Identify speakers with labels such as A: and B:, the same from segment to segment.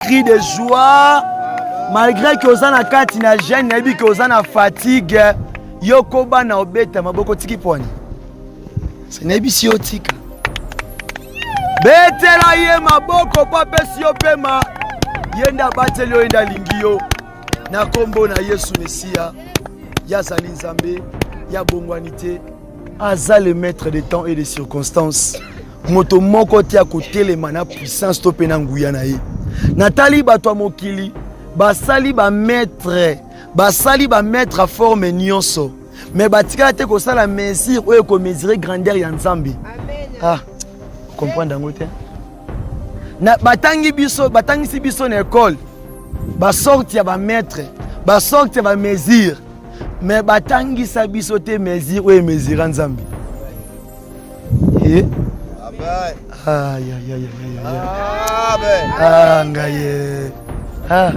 A: cri de joie. Malgré que vous avez kati na gêne, que vous avez fatigue, yokoba na obeta maboko tiki poni. Ce n'est pas si otika. Betela ye maboko pape si opema. Yenda batelo yenda lingio. Na kombo na Yesu Messia. Yazali Nzambe, ya bongwanité. Aza le maître des temps et des circonstances. Moto moko ti a côté les mana puissance topé na nguya na ye. Natali bato mokili. Basali ba maître à forme nyonso mais batika te ko sala mesure oyo ko mesurer grandeur ya Nzambe. Ah, comprendre ngote na batangi si biso na école ba sorti ya ba maître ba sorti ya ba mesure mais batangi sa biso te mesure oyo mesurer Nzambe. Eh aïe aïe aïe aïe ah ngaye ah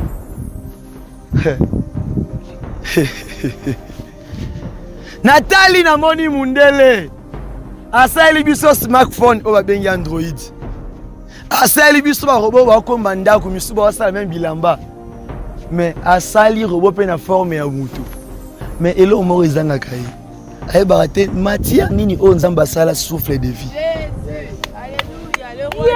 A: Natali na moni mundele asali biso smartphone o babengi Android asali biso ba robot ba komba ndako misu ba sala même bilamba mais asali robot pe na forme ya mutu mais elo mo ezanga kai ay barate matière nini o Nzamba sala souffle de vie.
B: Alléluia le roi.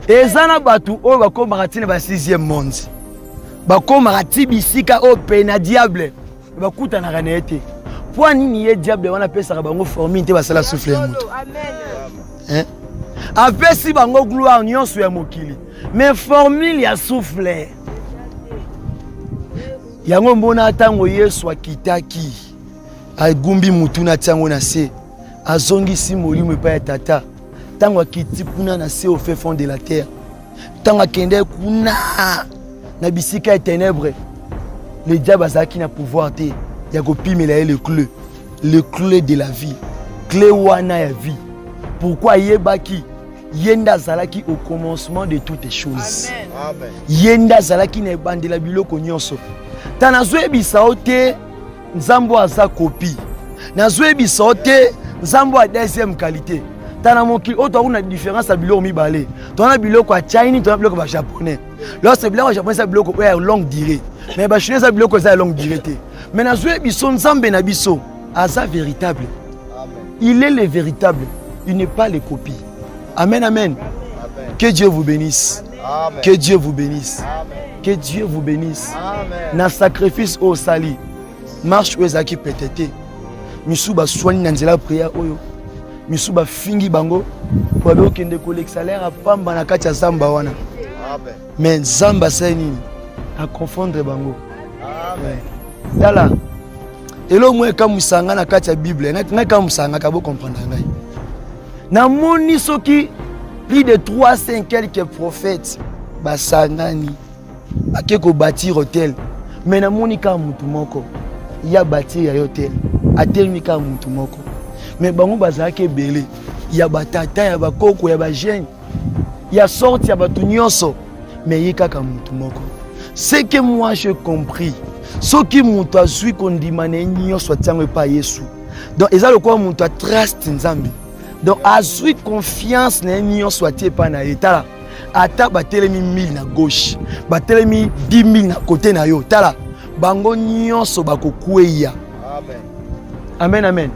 A: Ezana batu oyo bakomaka tina ba 6e monde. Bakomaka tibisika o pena diable. Bakutanaka na ete. Po nini ye diable wana pesaka bango formule te basala souffle ya mutu. Hein? Apesi bango gloire nyonso ya mokili. Mais formule ya souffle. Yango mbona tango Yesu akitaki. Agumbi mutu na tango na se. Azongisi molimo epai ya tata. Tango akiti kuna na se au fait fond de la terre. Tango akende kuna na bisika et ténèbres. Le diable azaki na pouvoir te ya kopimela le clé de la vie. Clé wana ya vie. Pourquoi yebaki yenda zalaki au commencement de toutes les choses. Amen. Yenda zalaki na bandela biloko nyonso. Tanazwe bisaote Nzambo aza copie. Nazwe bisaote Nzambo a deuxième qualité. Tana moki auto una différence à biloko mibale. Tona biloko a Chinese, tona biloko ba japonais. Lorsque biloko japonais ça biloko ya longue durée. Mais ba chinois ça biloko ça longue durée. Mais nazwe biso Nzambe na biso aza véritable. Amen. Il est le véritable, il n'est pas les copies. Amen amen. Amen. Que Dieu vous bénisse. Amen. Que Dieu vous bénisse. Amen. Que Dieu vous bénisse. Amen. Na sacrifice au sali. Marche où ezaki pétété. Misuba soigne na nzela prière oyo. Misuba fingi bango pour be okende kolek salaire a pamba na kati ya zamba wana. Amen. Mais zamba c'est nini a confondre bango. Amen. Dala elo mwe ka musanga na kati ya Bible na ka musanga ka bo comprendre ngai. Na moni soki plus de 300 quelques prophètes basangani akeko bâtir hôtel mais na moni ka mutu moko ya bâtir ya hôtel atelmi ka mutu moko. Mais bango bazaki belé ya batata ya bakoko ya ba jeune ya sorti ya batu nyonso mais yeka mutu moko. Ce que moi j'ai compris ce qui mutu azui kondimane nyonso tiango pa Yesu donc eza lokwa mutu a trust Nzambe donc azui confiance na nyonso tie pa na etala ata batelemi 1000 na gauche batelemi 10 000 na côté na yo tala bango nyonso bakokweya. Amen amen.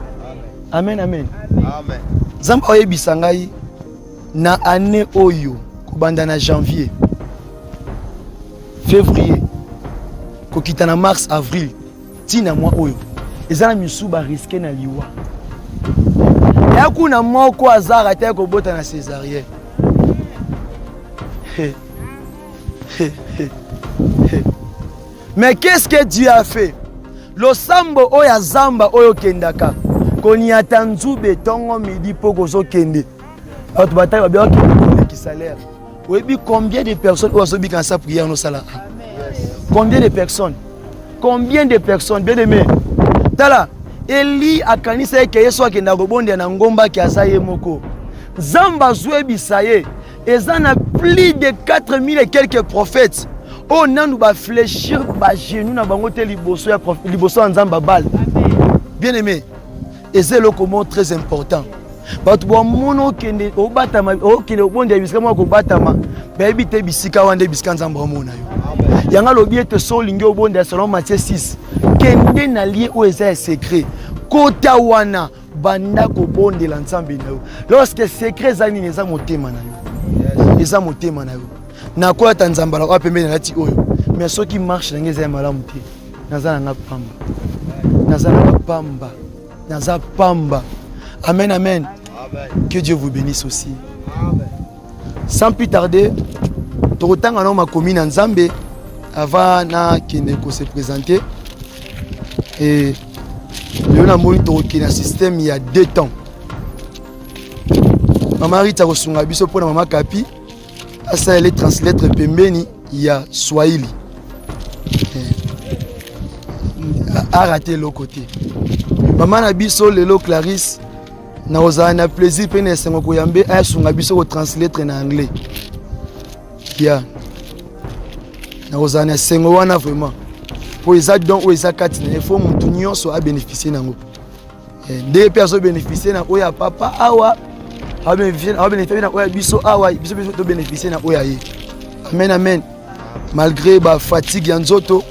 A: Amen amen. Amen. Nzambe oyebisa ngai na année oyo kobanda na janvier février kokita na mars avril tina mois oyo ezana misuba risqué na liwa ya kuna moko azara te kobota na césarienne. Mais qu'est-ce que Dieu a fait? Lo sambo oya zamba oyo kendaka koni atanzube tongo midi poko zo kende auto bataille ba bien ki salaire. Oyebi combien de personnes ozo bi kan sa prière no sala? Combien de personnes? Combien de personnes bien aimé? Tala Eli akanisa ke Yesu akenda kobonde na ngomba ki asaye moko. Zamba zwebi saye ezana plus de 4000 et quelques prophètes. Oh nanu ba fléchir ba genou na bango te liboso ya Nzamba bal. Bien aimé, et c'est le comment très important. bato bomona okende obatama okende obonde bisika moko batama bayebi te bisika wande bisika nzambe omona yo yanga lobi ete solingi obonde selon Matthieu 6 kende na lie o eza secret kota wana banda ko bonde la nzambe na yo lorsque secret za nini eza motema na yo eza motema na yo na ko ata nzamba la pembeni na ti oyo mais soki marche na ngeza ya malamu te naza na pamba naza na pamba naza pamba. Amen, amen. Que Dieu vous bénisse aussi. Amen. Sans plus tarder, Torotan a ma commune en Zambé avant qu'il ne se présenter. Et le Namoni qui est un système il y a 2 temps. Maman Rita Rosunga biso pour Maman Kapi. Ça elle est translettre pembeni il y a Swahili. A raté l'autre côté. Maman Nabiso Lelo Clarisse. Na plaisir pene sengo koyambe asunga biso ko translater na anglais. Ya. Na sengo wana vraiment. Pour eza donc ou eza kati na faut mutu nyonso a bénéficier nango. Des personnes bénéficier na oya papa awa a bénéficier na oya biso awa biso to bénéficier na oya ye. Amen amen. Malgré ba fatigue ya nzoto,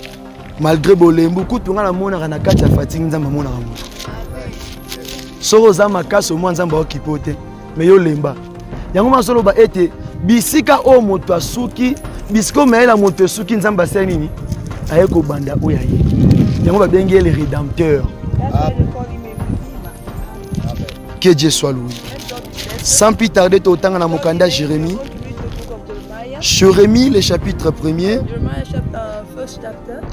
A: malgré bolembu kutunga na mona na kati ya fatigue nzamba mona ramu. Soro za makaso mwa nzamba okipote me yo lemba yango masolo ba ete bisika o moto asuki bisiko meela moto asuki nzamba sa nini aye ko banda oya ye yango ba bengi le rédempteur. Que Dieu soit loué. Sans plus tarder totanga na mokanda Jérémie le chapitre 1er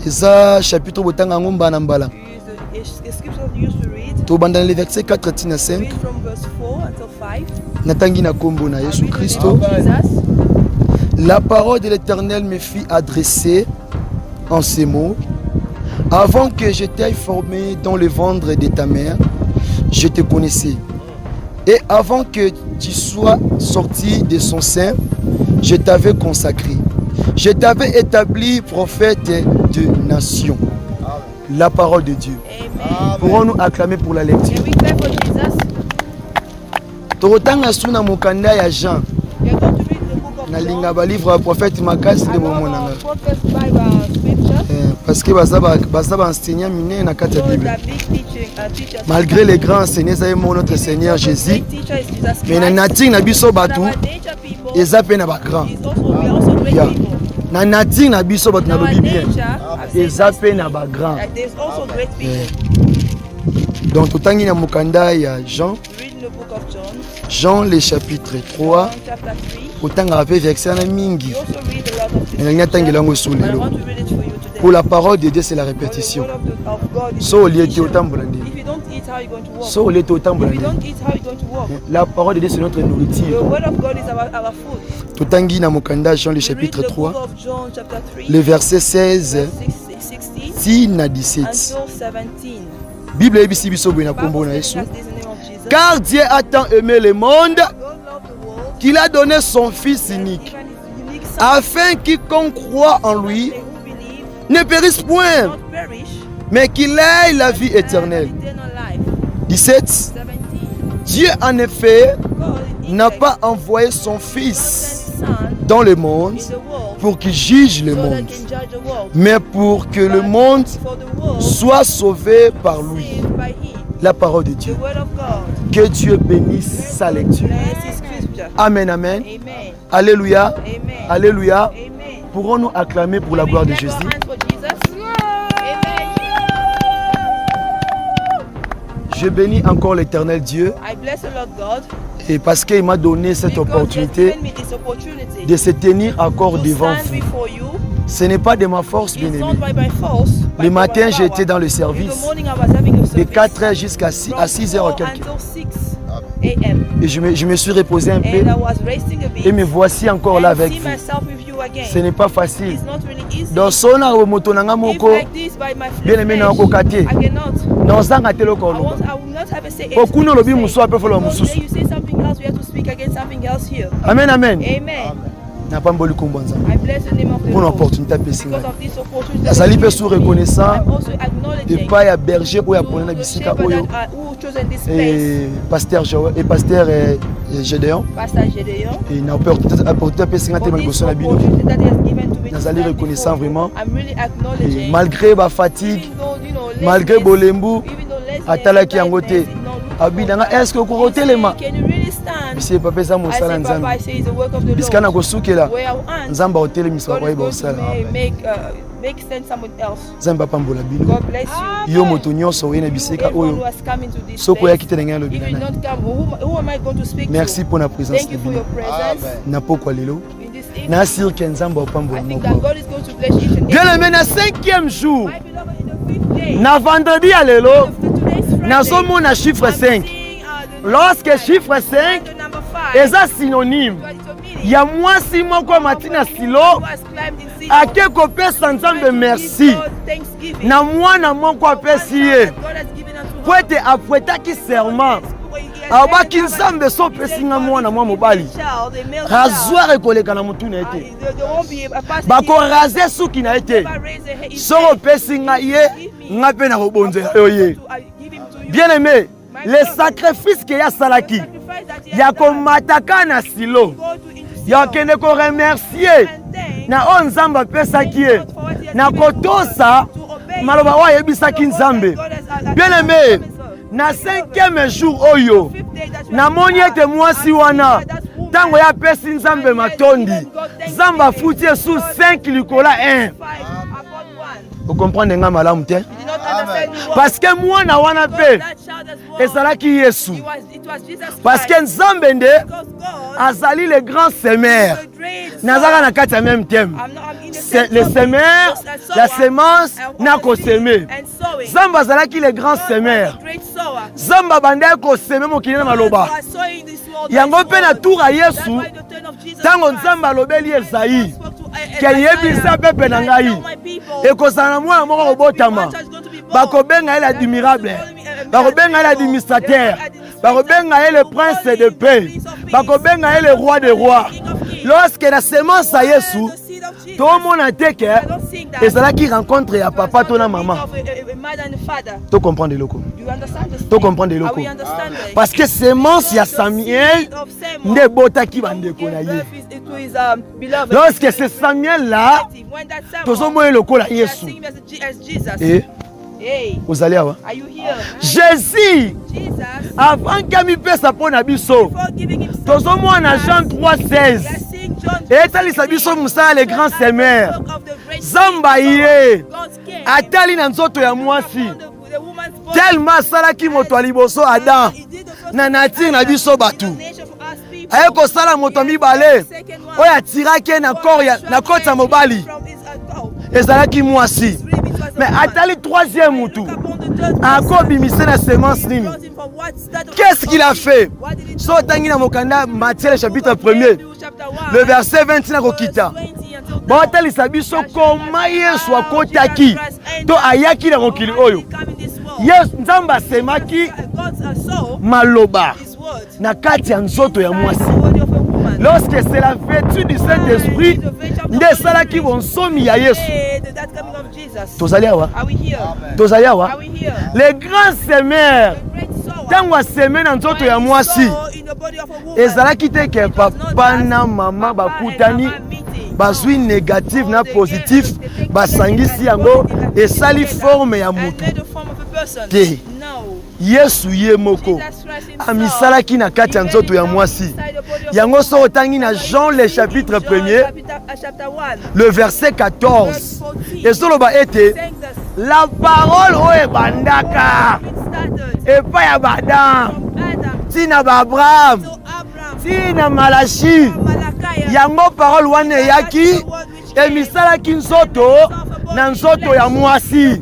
A: et ça chapitre botanga ngomba na mbala dans les versets 4 à 5. Natangi na kombo na Jésus Christ. La parole de l'Éternel me fit adresser en ces mots. Avant que je t'aie formé dans le ventre de ta mère, je te connaissais. Et avant que tu sois sorti de son sein, je t'avais consacré. Je t'avais établi prophète de nation. La parole de Dieu. Pourrons-nous acclamer pour la lecture? Torotanga suna mokanda ya Jean. Na linga ba livre ya prophète Makasi de bomonanga. Parce que bazaba enseignant miné na kati ya Bible. Malgré les grands enseignants et notre Seigneur Jésus, mais na nating na biso batu ezape na ba grand. Na nating na biso batu na lobi bien. Ezape na ba grand. Donc totangi na mokanda ya Jean le chapitre 3 otanga avec verset na mingi. Pour la parole de Dieu c'est la répétition. So liete otambolande. So liete otambolande. La parole de Dieu c'est notre nourriture. Totangi na mokanda Jean le chapitre 3 le verset 16 si na 17. Bible ebisi biso bina kombo na Yesu. Car Dieu a tant aimé le monde qu'il a donné son fils unique afin quiconque croit en lui ne périsse point mais qu'il ait la vie éternelle. 17. Dieu en effet n'a pas envoyé son fils dans le monde pour qu'il juge le monde, mais pour que le monde soit sauvé par lui. La parole de Dieu. Que Dieu bénisse sa lecture. Amen, amen. Alléluia. Alléluia. Pourrons-nous acclamer pour la gloire de Jésus? Je bénis encore l'Éternel Dieu. Et parce qu'il m'a donné cette opportunité de se tenir encore devant vous. Ce n'est pas de ma force, bien aimé. Le matin, j'étais dans le service de 4h jusqu'à 6h quelques. Et je me suis reposé un peu. Et me voici encore là avec vous. Ce n'est pas facile. Dans son moto nanga moko bien aimé na kokate. Dans zanga telo kolo. Okuno lobi muso ape folo mususu. Amen amen. N'a pas mboli kombonza. Pour l'opportunité à Pessinga. La sali peut sous reconnaissant de pas ya berger ou ya pona bisika oyo.
B: chosen this
A: et
B: place.
A: pasteur Gédéon.
B: Pastor Gédéon.
A: Et n'a apporté un peu 50
B: For
A: ans
B: this
A: de la Bible.
B: opportunity that he has given to me to
A: Nous allons
B: stand
A: reconnaissant
B: before you.
A: vraiment.
B: I'm really acknowledging.
A: Malgré ma fatigue,
B: Even though, you know,
A: malgré
B: laziness,
A: Bolembu,
B: even though laziness,
A: atalaki yango te.
B: lightness, no,
A: Abidanga, est-ce que vous côté les mains?
B: can you really stand?
A: Monsieur papa ça mon
B: I
A: sala
B: say, Papa,
A: nzambe.
B: I say it's the work of the
A: Biska na
B: Lord.
A: kosukela.
B: Where our hands,
A: Nzamba hotel miswa
B: God
A: kwa
B: is
A: iba
B: going to
A: osala.
B: make send someone else.
A: Nzamba pambola bino.
B: God bless you.
A: Yo moto nyonso oyena bisika
B: Everyone who
A: oyo.
B: has come into this
A: Soko
B: place.
A: ya kite na lo
B: If you
A: bina.
B: not come, who am I going to speak
A: Merci
B: to?
A: pour la présence
B: Thank
A: de
B: you for
A: bino.
B: your presence
A: Na pokwa lelo.
B: in this evening.
A: Na sir ke nzamba opambola
B: I think
A: moko.
B: that God is going to bless each and
A: Bien
B: every
A: aimé na 5e jour.
B: My beloved, in the 5th day
A: Na vendredi ya lelo.
B: of today's Friday,
A: Nazomona chiffre
B: I'm
A: 5.
B: seeing, the
A: Lorsque
B: number
A: chiffre
B: five.
A: 5
B: The number 5
A: eza synonyme
B: God is your meaning.
A: ya mwasi moko matina silo
B: Who has climbed in Zion,
A: ake kopesa nzambe merci
B: God thanksgiving.
A: na mwana moko apesi ye
B: God has given unto
A: po ete apwetaki serment abaki nzambe so opesinga mwana mwa mobali razoir ekoleka na motu na ye te bakoraze suki na ye te soko opesi nga ye nga mpe na kobonzela yo ye bien aimé le sacrifice ke ye asalaki ya komataka na silo ya kokende koremercie na oyo nzambe apesaki ye na kotosa maloba oyo ayebisaki nzambe bien aimé na 5e jour oyo namoni ete mwasi wana ntango ye apesi nzambe matondi nzambe afuti esu 5 likola 1 okomprendre nga malamu te parce que mwana wana mpe ezalaki yesu parce que nzambe nde azali le grand semeur nazaka na kati ya même thème le semeur la semence na koseme nzambe azalaki le grand semeur nzambe abandaki koseme mokili na maloba yango mpe na tour ya yesu ntango nzambe alobeli ezayi ke yebisa pepe na ngai ekozala na mwana moko kobotama bakobenga ye l'admirable bakobenga ye l'administrateur bakobenga ye le prince de paix bakobenga ye le roi des rois lorsque la semence ya yesu tomona te ke ezalaki rencontre ya papa to na mama to comprendre eloko to comprendre eloko parce que semence ya samuel nde ebotaki bandeko na ye lorsque ce samuel là tozomona lokola yesu ozali awa jésus avant ke amipesa mpo na biso tozomona jean 3:16 etalisa biso mosala le grand semeur nzambe ye atali na nzoto ya mwasi telema asalaki moto ya liboso adam na natire na biso bato aye kosala moto ya mibale oyo atiraki ye na koti ya mobali ezalaki mwasi mais atali 3e mutu akobimisa na semence nini qu'est-ce qu'il a fait so otangi na mokanda Matthieu le chapitre 1er le verset 20 na kokita baotalisa biso koma yesu akotaki to ayaki na mokili oyo nzambe asemaki maloba na kati ya nzoto ya mwasi lorsque c'est la vertu du Saint-Esprit nde esalaki bonsomi ya yesu tozali awa tozali awa le grand semeur ntango aseme na nzoto ya mwasi ezalaki te ke papa na mama bakutani bazwi négatif na positif basangisi yango esali forme ya motu te yesu ye moko amisalaki na kati ya nzoto ya mwasi yango so otangi na Jean le chapitre 1er le verset 14 ezoloba ete la parole oyo ebandaka epai ya baadam ntina baabraham ntina malachi yango parole wana eyaki emisalaki nzoto na nzoto ya mwasi.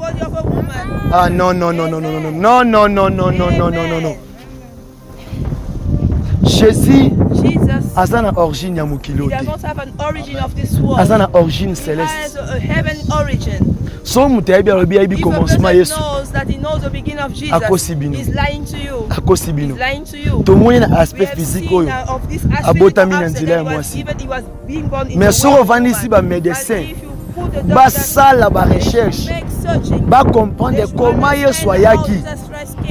A: Ah non, non, non, non, non, non, non, non, non, non, non, non, non, non, non. Jésus a une origine ya mokili. A une origine céleste. So mutayebi alobi yebi commencement Yesu. Akosibino. Akosibino. Tomoni na aspect physique oyo. Abotami na nzela ya mwasi. Mais so ovandisi ba médecin. Basala ba recherche. Ba comprendre comment Yesu ayaki.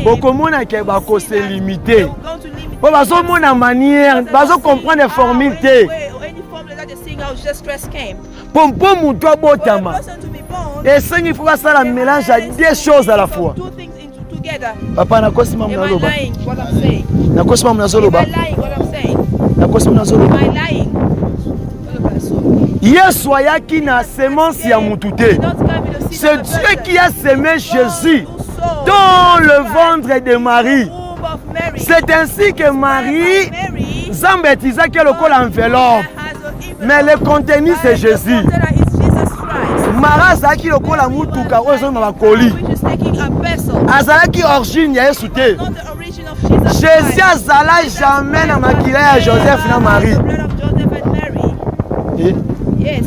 A: bokomona ke bakose limité.
B: They're going to limit
A: Po bazomona manière, bazocomprendre les formules te.
B: or any formula that they're seeing how just stress came.
A: Po mutu
B: For a
A: abotama.
B: person to be born,
A: Et ça il faut basala mélange à deux choses à la fois.
B: two things together.
A: Papa nakosi mamu
B: Am I
A: nazoloba.
B: lying what I'm saying?
A: Nakosi mamu
B: Am
A: nazoloba.
B: I lying what I'm saying?
A: Nakosi mamu
B: Am
A: nazoloba.
B: I lying?
A: Yesu ayaki na semence ya mutu te. C'est Dieu qui a semé Jésus dans le ventre de Marie. C'est ainsi que Marie, Nzambe etisaki lokola enveloppe. Mais le contenu c'est Jésus. Marie azalaki lokola mutuka oyo ezoma bakoli. Azalaki origine ya Yesu te. Jésus azala jamais na makila ya Joseph na Marie. Eh?
B: Yes.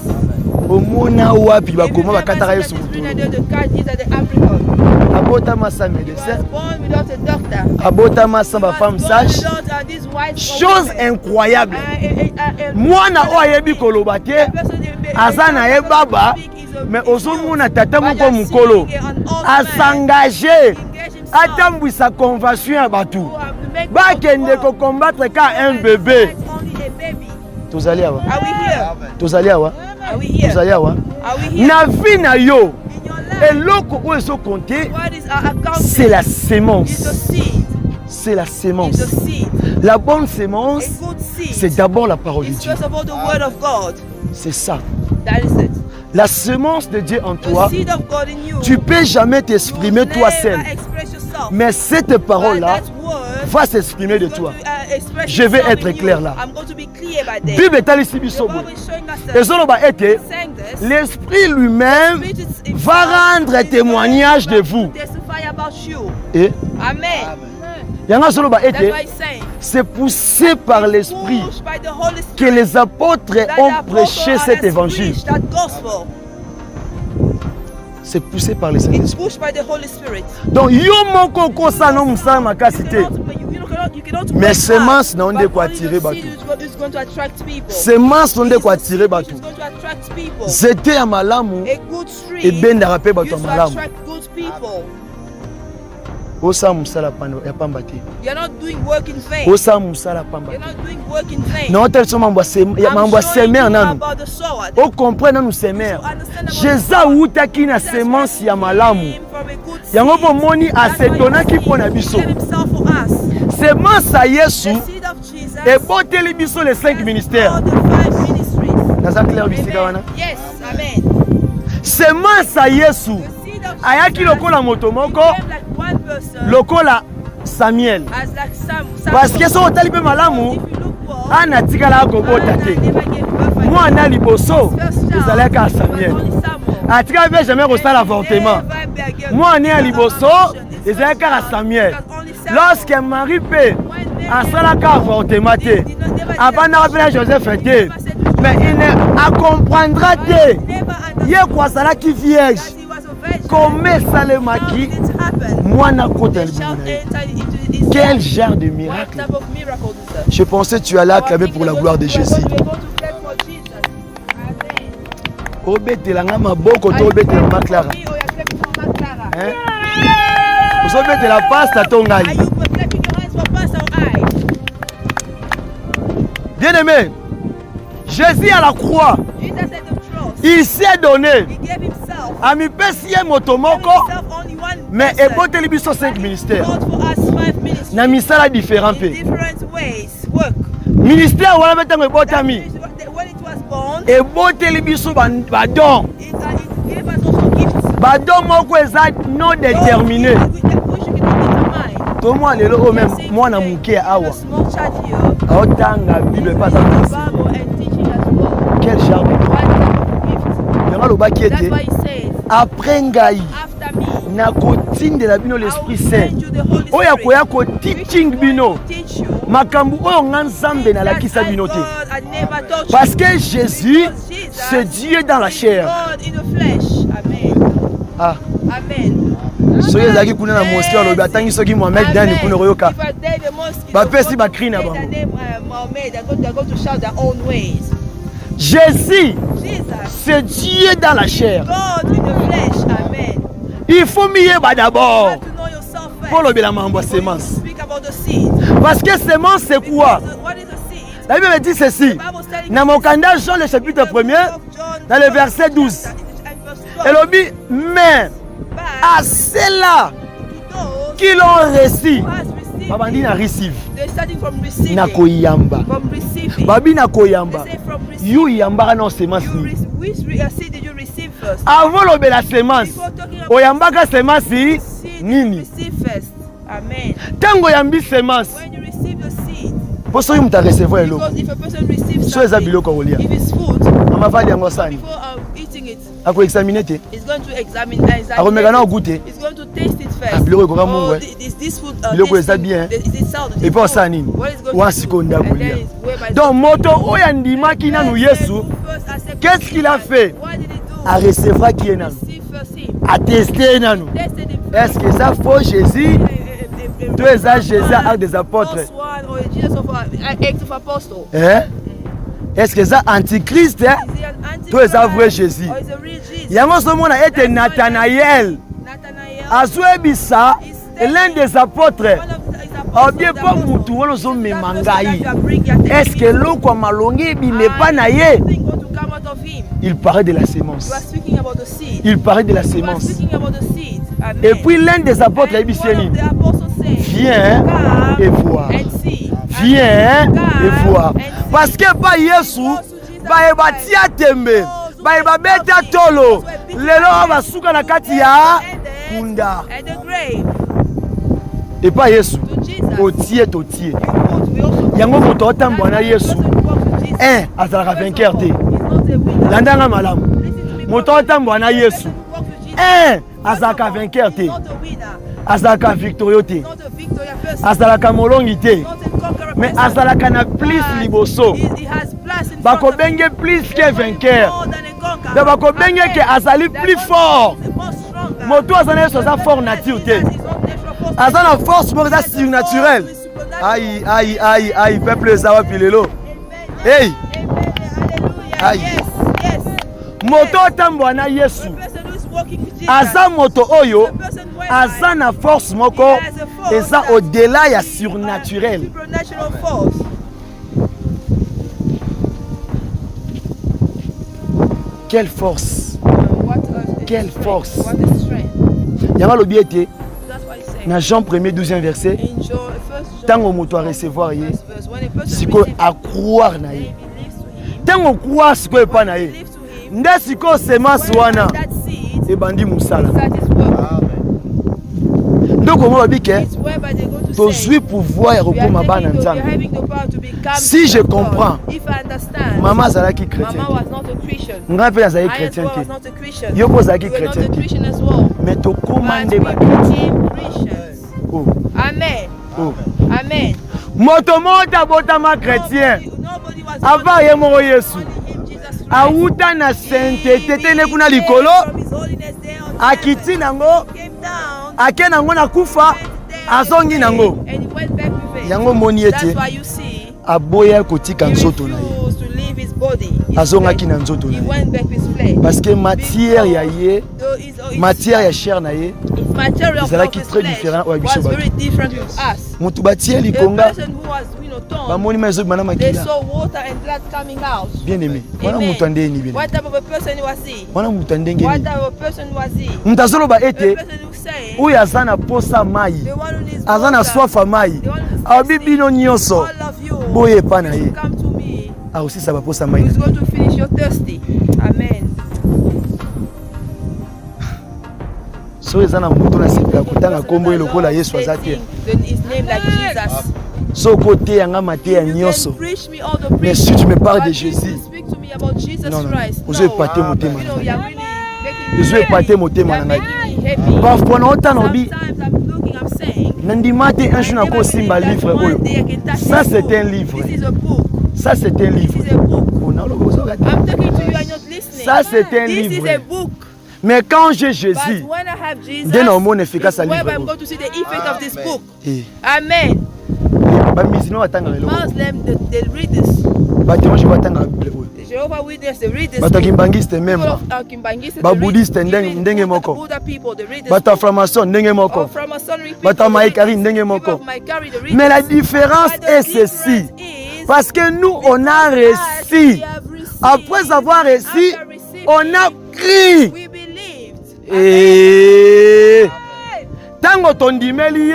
A: Omona wapi bakoma bakataka Yesu mutu. Abotama sa médecin. Abotama sa ba femme sage. Chose incroyable. Mwana o ayebi koloba te. Azana ye baba. Mais ozomona tata moko mukolo. Asengagé. Atambwisa convention ya batu. Bakende ko combattre ka un bébé. Tozali awa.
B: Are we here?
A: Tozali awa.
B: Are we here?
A: Tozali awa.
B: Are we here?
A: Na vie na yo. Eloko oyo ezo compter,
B: What is our account?
A: c'est la
B: It's the
A: sémence.
B: seed.
A: C'est la
B: It's
A: sémence.
B: the seed.
A: La bonne sémence,
B: A good seed.
A: c'est d'abord la parole de
B: It's
A: Dieu.
B: first of all the word of God.
A: C'est ça.
B: That is it.
A: La semence de Dieu en
B: The
A: toi,
B: seed of God in you.
A: tu peux jamais t'exprimer
B: You'll
A: toi
B: never
A: seul.
B: express yourself.
A: Mais cette parole-là
B: That word
A: va s'exprimer de
B: is
A: toi.
B: going to, express
A: Je vais
B: itself
A: être
B: in you.
A: clair là.
B: I'm going to be clear by then.
A: Bible etalisi
B: The
A: biso
B: Bible
A: boye.
B: is showing us that
A: Ezoloba ete
B: saying this,
A: l'esprit lui-même
B: Spirit is
A: va rendre témoignage de vous.
B: testify about you.
A: Et
B: Amen.
A: yanga zoloba
B: That's
A: ete
B: why he's saying.
A: c'est poussé par l'esprit
B: Pushed by the Holy
A: que
B: Spirit.
A: les apôtres
B: that
A: ont
B: the apostles
A: prêché
B: are
A: cet
B: that
A: évangile.
B: preached that gospel.
A: C'est poussé par le
B: It's
A: Saint-Esprit.
B: pushed by the Holy Spirit.
A: Donc yo moko kosa no musala makasi te.
B: You cannot
A: Mais
B: work
A: semence
B: hard,
A: na onde
B: but
A: ko
B: only
A: attirer
B: the
A: bato.
B: seed is going to attract people.
A: Semence na onde ko attirer bato.
B: It's going to attract people.
A: Zete ya malamu
B: A good tree
A: ebendaka pe bato ya
B: used to
A: malamu.
B: attract good people.
A: Osala musala ya pamba te.
B: You're not doing work in vain.
A: Osala musala pamba
B: You're
A: te.
B: not doing work in vain.
A: Na hotel so mambo ya
B: I'm showing
A: semer
B: you
A: nanu.
B: about the sower.
A: O comprendre nanu semer. Jésus awutaki na semence ya malamu. Yango po moni asetonaki mpo na biso. Semence ya Yesu eboteli biso les 5 ministères. Naza clair bisika wana.
B: Yes, amen.
A: Semence ya Yesu ayaki lokola moto moko lokola Samuel. Parce que so otali pe malamu ana tikala kobota te. Mwana liboso ezalaki ya Samuel. Atika pe jamais kosala avortement. Mwana ya liboso ezalaki ya Samuel. Lorsque Marie pe asalaka avortement te, abandaka pe na Joseph te, mais il ne comprendra te. Ye ko azalaki vierge. Comment esalemaki mwana kota libumu na ye. Quel genre de miracle. Je pensais que tu allais acclamer pour la gloire de Jésus. Obetelanga maboko to obetelanga Clara. Hein? Vous obetela pasta to ngai. Bien-aimé, Jésus à la croix, il s'est donné. Ami pesi ye moto moko, mais eboteli biso 5 ministères. Na misala différent pe. Ministère wana betango ebotami. Eboteli biso badon. Badon moko eza non déterminé. Tomo lelo o même mwana muke awa. Aotanga Bible pas ça. Quel genre de après ngai na kotindela bino l'esprit saint oya koya ko teaching bino makambu oyo nga Nzambe nalakisa bino te parce que Jésus c'est Dieu dans la chair. Ah soki ezalaki kuna na moske alobi atangi soki Mohamed dani kuna koyoka bapesi bakri na bango. Jésus, c'est Dieu dans la chair. Il faut m'y aller d'abord. Pour le bien la sémence.
B: Speak about the seed.
A: Parce que sémence c'est quoi?
B: What is a seed?
A: La Bible me dit ceci. Dans mon candidat Jean le chapitre 1er, dans le verset 12. Et le dit, mais à ceux-là qui l'ont reçu, babandi na receive. Na koyamba. Babi na koyamba. You yamba na sémence.
B: Which seed did you receive first?
A: Avant le la sémence. Oyamba ka sémence nini?
B: Receive first. Amen.
A: Tango yambi sémence.
B: When you receive the seed.
A: Pour ça you recevoir elo.
B: Because if a person receives
A: So eza
B: something,
A: biloko kolia.
B: if it's food,
A: Mama vali yango sani.
B: before eating it,
A: Ako examiner te.
B: it's going to examine
A: Akomeka na goûter.
B: it's going to taste it
A: Ah,
B: first.
A: biloko ekoka
B: Oh,
A: mungu.
B: is this food
A: Biloko eza
B: tasting?
A: bien.
B: Is it sound? Is
A: Et
B: it
A: pour
B: good?
A: ça nini?
B: What is going
A: Wa
B: to do?
A: sikonda
B: And then
A: kolia.
B: it's whereby
A: Donc moto oyo andimaki nanu Yesu, qu'est-ce qu'il a fait?
B: what did he do?
A: A recevoir qui est nanu.
B: Receive first him.
A: A tester nanu.
B: Tested him
A: Est-ce que ça faux Jésus? Tu es à Jésus, acte des apôtres.
B: First one or Jesus of Acts of Apostle.
A: Hein? Est-ce que ça antichrist? Hein?
B: Is he an antichrist?
A: Tu es à vrai Jésus.
B: Or is it real Jesus?
A: Yango somo na ete Nathanaël.
B: Nathanael.
A: Azwebisa l'un des apôtres.
B: One of his
A: Oh
B: apostles.
A: bien pas mutu wana zo
B: That
A: mema
B: person that
A: ngai.
B: you are bringing, you are taking
A: Est-ce que
B: him.
A: l'eau kwa malongi bime pas na ye?
B: Something going to come out of him.
A: Il parlait de la sémence.
B: You are speaking about the seed.
A: Il parlait de la
B: You are
A: sémence.
B: speaking about the seed. Amen.
A: Et puis l'un des apôtres a
B: And
A: dit
B: one of the apostles said,
A: viens
B: come
A: et vois.
B: and see.
A: Viens
B: Come
A: et vois.
B: and see.
A: Parce que ba Yesu ba ebatia tembe. Ba ebabeta tolo. Lelo basuka na kati ya kunda.
B: And the grave
A: Et pas Yesu.
B: to Jesus.
A: Otie.
B: You put, we also
A: Yango moto otambwa na Yesu.
B: person who walks with Jesus.
A: Un azalaka vainqueur te.
B: He's not a winner.
A: Landanga malamu.
B: Listen to me.
A: Moto otambwa na Yesu.
B: Person who walks with Jesus.
A: Un azalaka vainqueur te.
B: He's not a winner.
A: Azalaka victorieux te.
B: He's not a victorious person.
A: Azalaka molongi te.
B: He's not a conqueror
A: Mais
B: person.
A: azalaka na plus liboso.
B: He has plus in front of him.
A: Bakobenge plus que vainqueur.
B: More than a conqueror.
A: Mais bakobenge
B: Amen.
A: ke azali
B: That
A: plus
B: one
A: fort.
B: is more stronger.
A: Moto azali so sa fort nature te.
B: His own natural force.
A: Aza na force moko eza surnaturel. Aïe, peuple ezawa pilelo. Hey, Aïe.
B: Yes.
A: moto otambwa na Yesu.
B: The person who is walking with Jesus.
A: Aza moto oyo,
B: The person who
A: aza na force moko eza au-delà ya surnaturel.
B: supernatural force.
A: Quelle force. Quelle force.
B: What is strength?
A: Yango lobi ete
B: That's why he's saying.
A: na Jean 1er 12e verset,
B: In John, first John,
A: tango moto a recevoir ye,
B: first verse, when a person
A: siko
B: receives,
A: a croire na ye.
B: he believes to him.
A: Tango croire siko epa na ye.
B: Believes to him.
A: Nde siko semence wana
B: That seed,
A: ebandi musala.
B: that is what.
A: Ndoko mo babi ke
B: It's whereby they go to
A: tozwi
B: say.
A: pouvoir ya
B: We are
A: kokoma bana
B: taking the- we are
A: nzambe.
B: having the power to become
A: Si je
B: children of God.
A: comprends,
B: If I understand,
A: Mama azalaki chrétien.
B: Mama was not a Christian.
A: Ngai mpe nazali
B: I as
A: chrétien
B: well was
A: te.
B: not a Christian.
A: Yo mpe ozalaki
B: You were not a
A: chrétien te.
B: Christian as well.
A: Mais tokoma
B: But
A: nde
B: we
A: bato.
B: became Christians.
A: Oh,
B: Amen.
A: oh.
B: Amen.
A: Moto moko abotama chrétien.
B: Nobody was
A: Ava ye moko Yesu.
B: only him, Jesus Christ.
A: Awuta na sainteté te ne kuna likolo.
B: From his holiness there on
A: Akiti
B: heaven.
A: nango,
B: Came down.
A: ake nango na kufa, azongi nango.
B: And he went back with it.
A: Yango moni
B: That's
A: ete
B: why you see
A: aboya kotika
B: he
A: nzoto na ye.
B: refused to leave his body. His
A: Azongaki
B: flesh.
A: na nzoto
B: He
A: na ye.
B: went back with his flesh.
A: Parce que matière ya ye,
B: Though his
A: matière ya chair na ye,
B: his material
A: ezalaki
B: of his
A: très
B: flesh
A: différent oyo biso
B: was
A: bato.
B: very different with us.
A: moto batie
B: The
A: likonga,
B: person who was, torn,
A: bamoni ma ezobima na
B: they
A: makila.
B: saw water and blood coming out.
A: Bien aimé, wana
B: Amen.
A: moto andeni bien.
B: What type of a person was he?
A: Wana moto andenge
B: What
A: ni.
B: type of a person was he?
A: Moto azoloba
B: The
A: ete
B: person who saying,
A: oyo aza na posa mai,
B: the one who needs
A: aza na
B: water,
A: soif ya mai,
B: the one who's
A: abi
B: thirsty,
A: bino nyonso
B: all of you,
A: boye epa na ye,
B: come to me,
A: aosisa baposa mai
B: who's
A: na
B: going to finish your thirsty. Amen.
A: so eza na moto na sepela kotanga kombo ye lokola Yesu aza te.
B: His name like Jesus.
A: So kote yanga mateya
B: You
A: nyonso.
B: can preach me all the
A: Mais
B: preaching,
A: si tu me parles
B: but
A: de
B: you
A: Jésus,
B: speak to me about Jesus
A: non, non,
B: Christ.
A: ozo epate motema
B: You know,
A: na
B: you
A: ngai.
B: are really making me
A: Ozo
B: happy.
A: epate motema
B: You
A: na
B: are
A: ngai.
B: making me happy.
A: Parfois na otana obi,
B: Sometimes I'm looking, I'm saying,
A: nandima te un jour
B: I
A: na
B: never
A: kosimba
B: believed that
A: livre
B: one
A: oyo.
B: day I can touch
A: Ça
B: this
A: c'est
B: book.
A: un livre.
B: This is a book.
A: Ça c'est un
B: This
A: livre.
B: is a book.
A: On a le besoin de-
B: I'm talking to you, you're not listening.
A: Ça c'est un
B: This is
A: livre.
B: a book.
A: Mais quand j'ai
B: But
A: Jésus,
B: when I have Jesus,
A: Nde na omona efficace
B: it's
A: ya
B: whereby
A: livre
B: I'm
A: oyo.
B: going to see the effect of this book.
A: eh,
B: Amen.
A: bamisino batanga lelo.
B: Muslim, they read this.
A: Bato moi je batanga Bible oyo.
B: The Jehovah Witness, they read this.
A: Bato kimbangiste même.
B: People of Kimbangiste,
A: Ba Buddhist ndenge moko.
B: Buddha people, they read this.
A: Bato
B: book.
A: franc-maçon ndenge
B: Or
A: moko.
B: from a son
A: Mais la différence est ceci. Parce que nous, on a réussi. Après avoir réussi, on a cru. Et tango tondimeli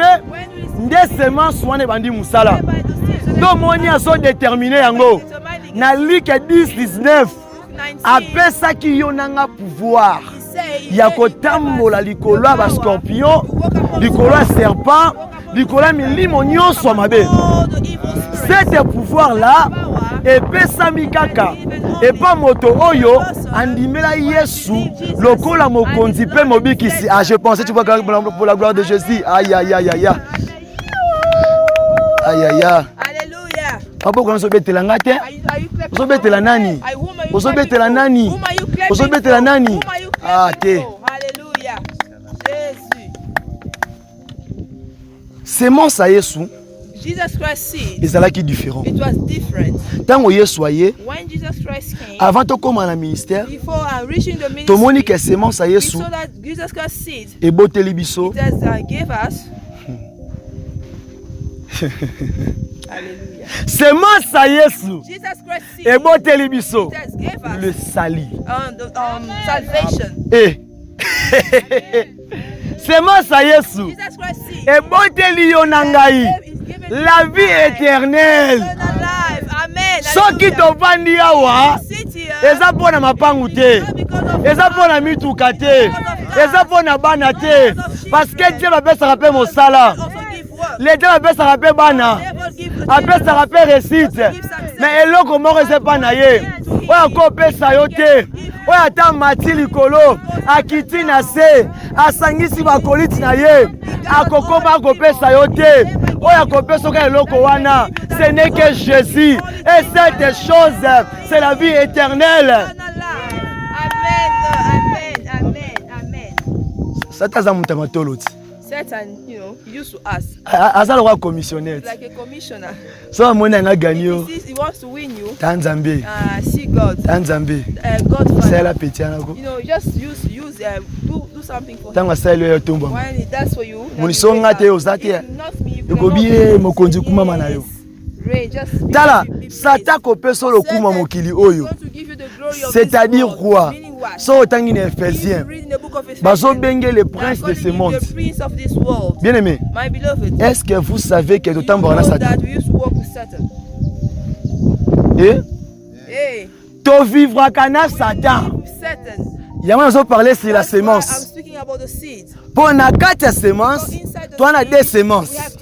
A: nde semence wana bandi musala. Donc moni aso déterminé yango. Na Luc 10:19 apesa ki yonanga pouvoir. Ya kotambola likolo ba scorpion, likolo serpent, likolo milimo nyonso mabe. Cet pouvoir là epesami kaka epa moto oyo andimela Yesu lokola mokonzi pe mobikisi. Ah, je pensais tu vois pour la gloire de Jésus. Aïe aïe aïe aïe. Aïe aïe aïe.
B: Alléluia.
A: Papa quand on betela ngate? On betela nani? On betela nani? On betela nani? Ah té.
B: Alléluia. Jésus.
A: Semence à Yesu.
B: Jesus Christ seed.
A: Ezalaki différent.
B: It was different.
A: Tango Yesu aye.
B: When Jesus Christ came.
A: Avant de commencer le ministère.
B: Before reaching the ministry.
A: Tomoni que semence à Yesu.
B: We saw that Jesus Christ seed.
A: Et boteli biso.
B: It has gave us. Alléluia.
A: Semence à Yesu.
B: Jesus Christ seed.
A: Et boteli biso.
B: It has gave us.
A: Le salut.
B: Salvation.
A: Eh. Semence à Yesu.
B: Jesus Christ seed.
A: Et boteli yo nangai. La vie éternelle.
B: Amen.
A: Soki tovandi awa. Eza pona mapangu te. Eza pona mituka te. Eza pona bana te. Parce que Dieu va faire ça rappel mon salaire. Les Dieu va faire ça rappel bana. Après ça rappel récite. Mais eloko moko c'est pas naye. Oya ko pesa yo te. Oya ta mati likolo. Akiti na se. Asangisi bakoliti na ye. Akoko ba ko pesa yo te. Oya ko pesa ka eloko wana. Ce n'est que Jésus. Et cette chose, c'est la vie éternelle.
B: Amen, amen, amen.
A: Satan mutamatoloti.
B: Satan, you know, he used to ask.
A: Asa le roi commissionnaire.
B: Like a commissioner.
A: So mon nga gagné.
B: He wants to win you.
A: Tanzambe.
B: See God.
A: Tanzambe.
B: God.
A: C'est la petite anako.
B: You know, just use do something for him.
A: Tanga sale yo tomba.
B: When he does for you.
A: Munisonga te ozati. Ekobiye mokonzi kuma manayo. Tala, Satan kopesa le kuma mokili oyo. C'est-à-dire quoi? So otangi na Ephésiens. Bazo benge le prince de ce monde. Bien aimé. Est-ce que vous savez que tout temps on Satan? Eh? To vivra kana Satan. Yama zo parler sur la semence. Pour na 4 semences, toi na 2 semences.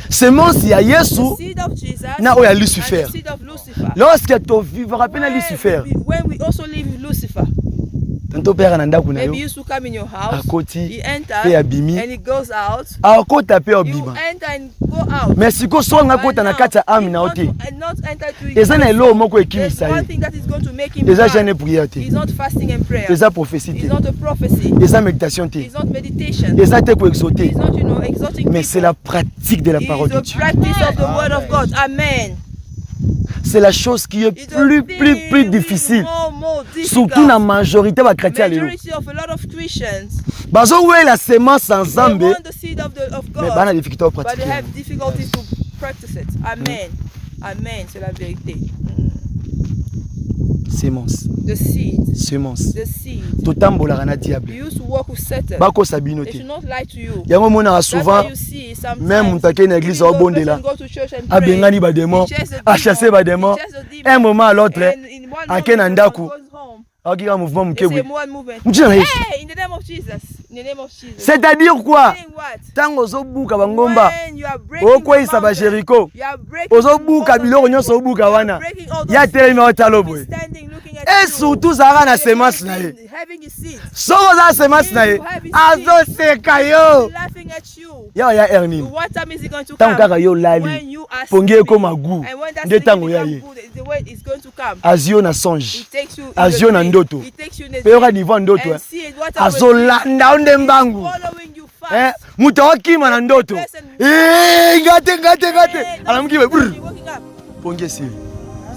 A: Semence ya Yesu na oya Lucifer. Lorsque tu vivras peine Lucifer.
B: When we also live Lucifer.
A: Tanto père na ndako na yo.
B: Maybe you come in your house.
A: Akoti.
B: He enters and he goes out.
A: Akota pe obima.
B: You enter and go out.
A: Mais siko so nga kota na kati ya âme na oti.
B: Not enter to.
A: Eza na elo moko ekimisa
B: one
A: ye.
B: thing that is going to make him.
A: Eza jeûne prière te.
B: He's not fasting and prayer.
A: Eza prophétie te.
B: He's not a prophecy.
A: Eza méditation te.
B: He's not meditation.
A: Eza te ko exhorter.
B: He's not, you know, exhorting.
A: Mais c'est la pratique de la parole de Dieu.
B: Practice of the word of God. Amen.
A: C'est la chose qui est plus difficile. Surtout dans la majorité des chrétiens. Bazo oué la semence en Zambie. Mais bana difficulté à pratiquer.
B: Amen. Amen, c'est la vérité.
A: Semence.
B: The seed.
A: Semence.
B: The seed.
A: Totambola na diable.
B: You used to walk with Satan.
A: Bako sabino te.
B: They should not lie to you.
A: Yango mona souvent même mutake na église au bondela. Abengani ba démon, a chasser ba démon. Un moment à l'autre, akena ndaku. Akira mouvement mukebwe.
B: Hey, in the name of Jesus. In the name of Jesus.
A: C'est-à-dire quoi? Tango zobuka bangomba. Okwisa ba Jericho. Ozobuka biloko nyonso obuka wana. Ya telemi otalobwe. Et surtout zara na semence na ye. So za semence na ye. Azo seka yo. Ya erni. Tango kaka yo lali. Pongie ko magu. Nde tango ya ye. Azio na songe. Azio na ndoto. Peyoka niveau ndoto. Azo landa onde mbangu. Muta wakima na ndoto. Ngate. Alamukiwe. Pongie sili.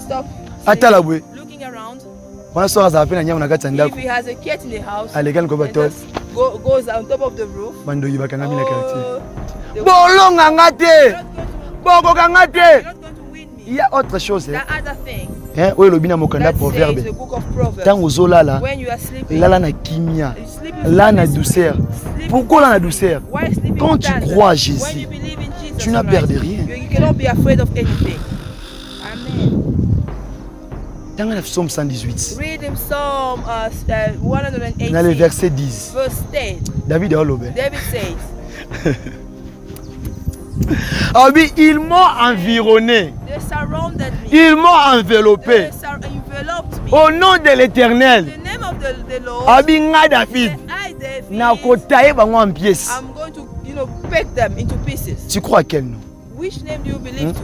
B: Stop.
A: Atalabwe.
B: Looking around.
A: Wana soka za pena nyamu na kati ndako.
B: If he has a cat in the house.
A: Alekani kwa batol.
B: goes on top of the roof.
A: Bandoyi bakangami na quartier.
B: They
A: Bolonga ngate.
B: You're
A: Boko
B: not
A: ngate.
B: going to win me.
A: Il y a autre chose.
B: That other thing.
A: Hein, oyo lobina mokanda
B: That says
A: proverbe.
B: the book of Proverbs.
A: Tango zolala,
B: When you are sleeping,
A: lala na kimia,
B: you sleep
A: lala na
B: peacefully.
A: douceur.
B: Sleep
A: Pourquoi la douceur?
B: Why sleeping
A: Quand tu
B: standard?
A: crois à
B: When
A: Jésus,
B: you believe in Jesus
A: tu n'as
B: Christ,
A: peur de rien.
B: You cannot be afraid of anything. Amen.
A: Dans le psaume 118,
B: Read in Psalm 118,
A: dans le verset 10,
B: verse 10.
A: David est Olobe.
B: David says,
A: Ah oui, ils m'ont environné,
B: they surrounded me.
A: ils m'ont enveloppé.
B: They enveloped me.
A: Au nom de l'Éternel,
B: In the name of the Lord,
A: abi nga David,
B: I, David,
A: na kotaye bango en pièces.
B: I'm going to, break them into pieces.
A: Tu crois à quel nom?
B: Which name do you believe to?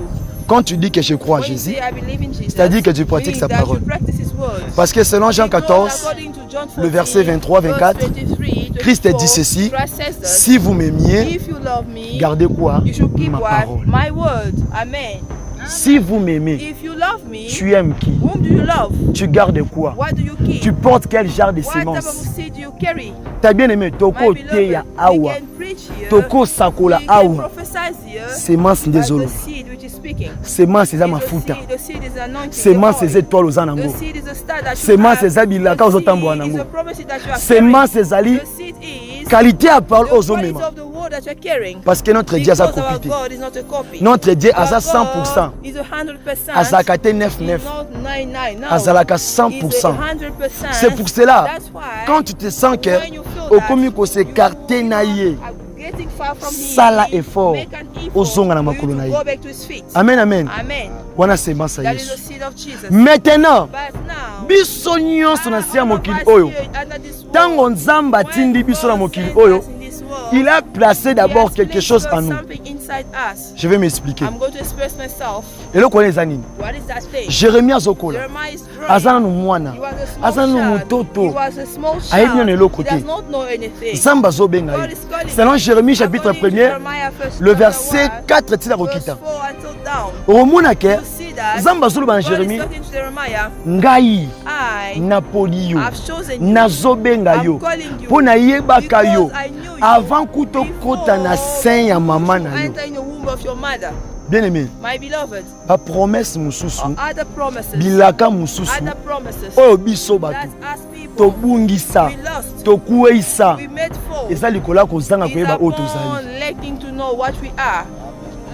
A: Quand tu dis que je crois en
B: When you
A: Jésus,
B: say I believe in Jesus,
A: c'est-à-dire que tu pratiques
B: meaning
A: sa
B: that
A: parole.
B: you practice his words.
A: Parce que selon Jean 14,
B: According to John 14,
A: le verset 23, 24,
B: verse 23,
A: Christ a dit
B: 24,
A: ceci,
B: Christ says that,
A: si vous m'aimiez,
B: if you love me,
A: gardez quoi?
B: you should keep
A: Ma
B: what?
A: parole.
B: My word. Amen.
A: Si vous m'aimez,
B: If you love me,
A: tu aimes qui?
B: whom do you love?
A: Tu gardes quoi?
B: What do you keep?
A: Tu portes quel genre de
B: What type of
A: sémence?
B: seed do you carry?
A: T'as bien aimé,
B: My
A: toko
B: beloved,
A: te ya
B: we
A: awa,
B: can preach here,
A: toko sakola
B: we can
A: awa,
B: prophesize here,
A: sémence
B: but
A: ndezolo,
B: the seed which is speaking.
A: sémence eza
B: Is
A: mafuta,
B: the seed is anointing,
A: sémence
B: the
A: eza
B: oil.
A: étoile oza
B: The
A: nango,
B: seed is a star that you
A: sémence
B: have.
A: eza bilaka
B: The
A: ozotambola
B: seed is
A: nango,
B: a promise that you are
A: sémence
B: carrying.
A: ezali
B: The seed is
A: qualité ya parole
B: the quality
A: ozomema.
B: of the word that you are carrying.
A: Parce que notre Dieu aza
B: Because our
A: copie te.
B: God is not a copy.
A: Notre Dieu
B: Our
A: aza
B: God
A: 100%.
B: is 100%.
A: Azalaka te
B: He's
A: 9-9.
B: not 99. No.
A: Azalaka
B: He's
A: 100%.
B: 100%.
A: C'est pour cela,
B: That's why
A: quand tu te sens que
B: when you feel
A: okomi
B: that
A: kosekarte na ye,
B: you are getting far from him,
A: sala effort,
B: make an effort
A: ozonga na
B: for you
A: makolo
B: to
A: na ye.
B: go back to his feet.
A: Amen, amen.
B: Amen.
A: Wana semence ya
B: That is the
A: Yesu.
B: seed of Jesus.
A: Maintenant,
B: But now,
A: biso nyonso na se ya
B: all of
A: mokili
B: us
A: oyo,
B: here under this world,
A: tango Nzambe
B: when
A: atindi biso na
B: God
A: mokili
B: sent
A: oyo,
B: us in this world,
A: il a placé
B: He
A: d'abord
B: has
A: quelque
B: placed
A: chose en nous.
B: something inside us.
A: Je vais m'expliquer.
B: I'm going to express myself.
A: Eloko wana eza nini?
B: What is that thing?
A: Jérémie azokola,
B: Jeremiah is growing.
A: aza nanu mwana,
B: He was a small
A: aza nanu
B: child. He
A: mototo,
B: was a small
A: ayebi nano
B: child.
A: eloko
B: He
A: te.
B: does not know anything.
A: Nzambe azobenga
B: God
A: ye.
B: is calling
A: Selon
B: him.
A: Jérémie chapitre
B: According to
A: 1er,
B: Jeremiah first
A: le
B: chapter
A: verset
B: 1,
A: 4 tina
B: verse
A: kokita.
B: 4 until down.
A: Omona ke
B: You see that
A: Nzambe azoloba na
B: God
A: Jérémie,
B: is talking to Jeremiah.
A: ngai
B: I
A: napoli yo,
B: have chosen you.
A: nazobenga yo
B: I'm calling you
A: mpo nayebaka yo
B: because I knew you
A: avant kuta okota na sein ya mama na yo.
B: enter in the womb of your mother.
A: Bien aimé,
B: My beloved,
A: bapromese mosusu,
B: other promises,
A: bilaka mosusu
B: other promises
A: oyo biso bato
B: that us people
A: tobungisa,
B: we lost,
A: tokueisa,
B: we made full.
A: eza likolo ya kozanga
B: It's
A: koyeba oyo
B: upon
A: tozali.
B: lacking to know what we are.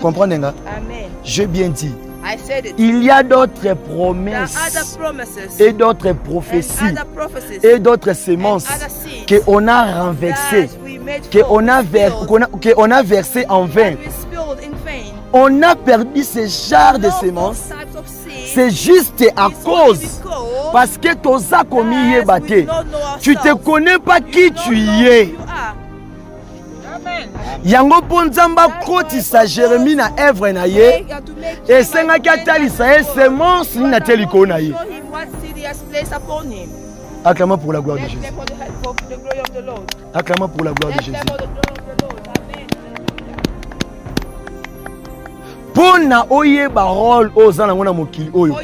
A: Comprendre nga?
B: Amen.
A: J'ai bien dit,
B: I said it.
A: il y a d'autres
B: There are
A: promesses
B: other promises
A: et d'autres
B: and
A: prophéties
B: other prophecies
A: et d'autres semences
B: and other seeds
A: qu'on a renversées,
B: that we made
A: qu'on a,
B: spilled,
A: qu'on a versé en vain.
B: that we spilled in vain.
A: On a perdu ce genre de
B: All
A: semences.
B: those types of seeds,
A: C'est juste à
B: it's
A: cause
B: only because
A: parce que toza komi
B: that
A: yeba
B: we
A: te.
B: do not know
A: Tu te
B: ourselves.
A: connais pas
B: You
A: qui
B: don't
A: tu
B: know
A: y
B: who
A: es.
B: you are. Amen.
A: Yango mpo Nzambe akotisa Jérémie na œuvre na ye, esengaki atalisa ye semence nini atie likolo na ye. Acclamons pour la gloire de Jésus. Acclamons pour la gloire de Jésus. Pona oyeba rôle oza nango na mokili oyo,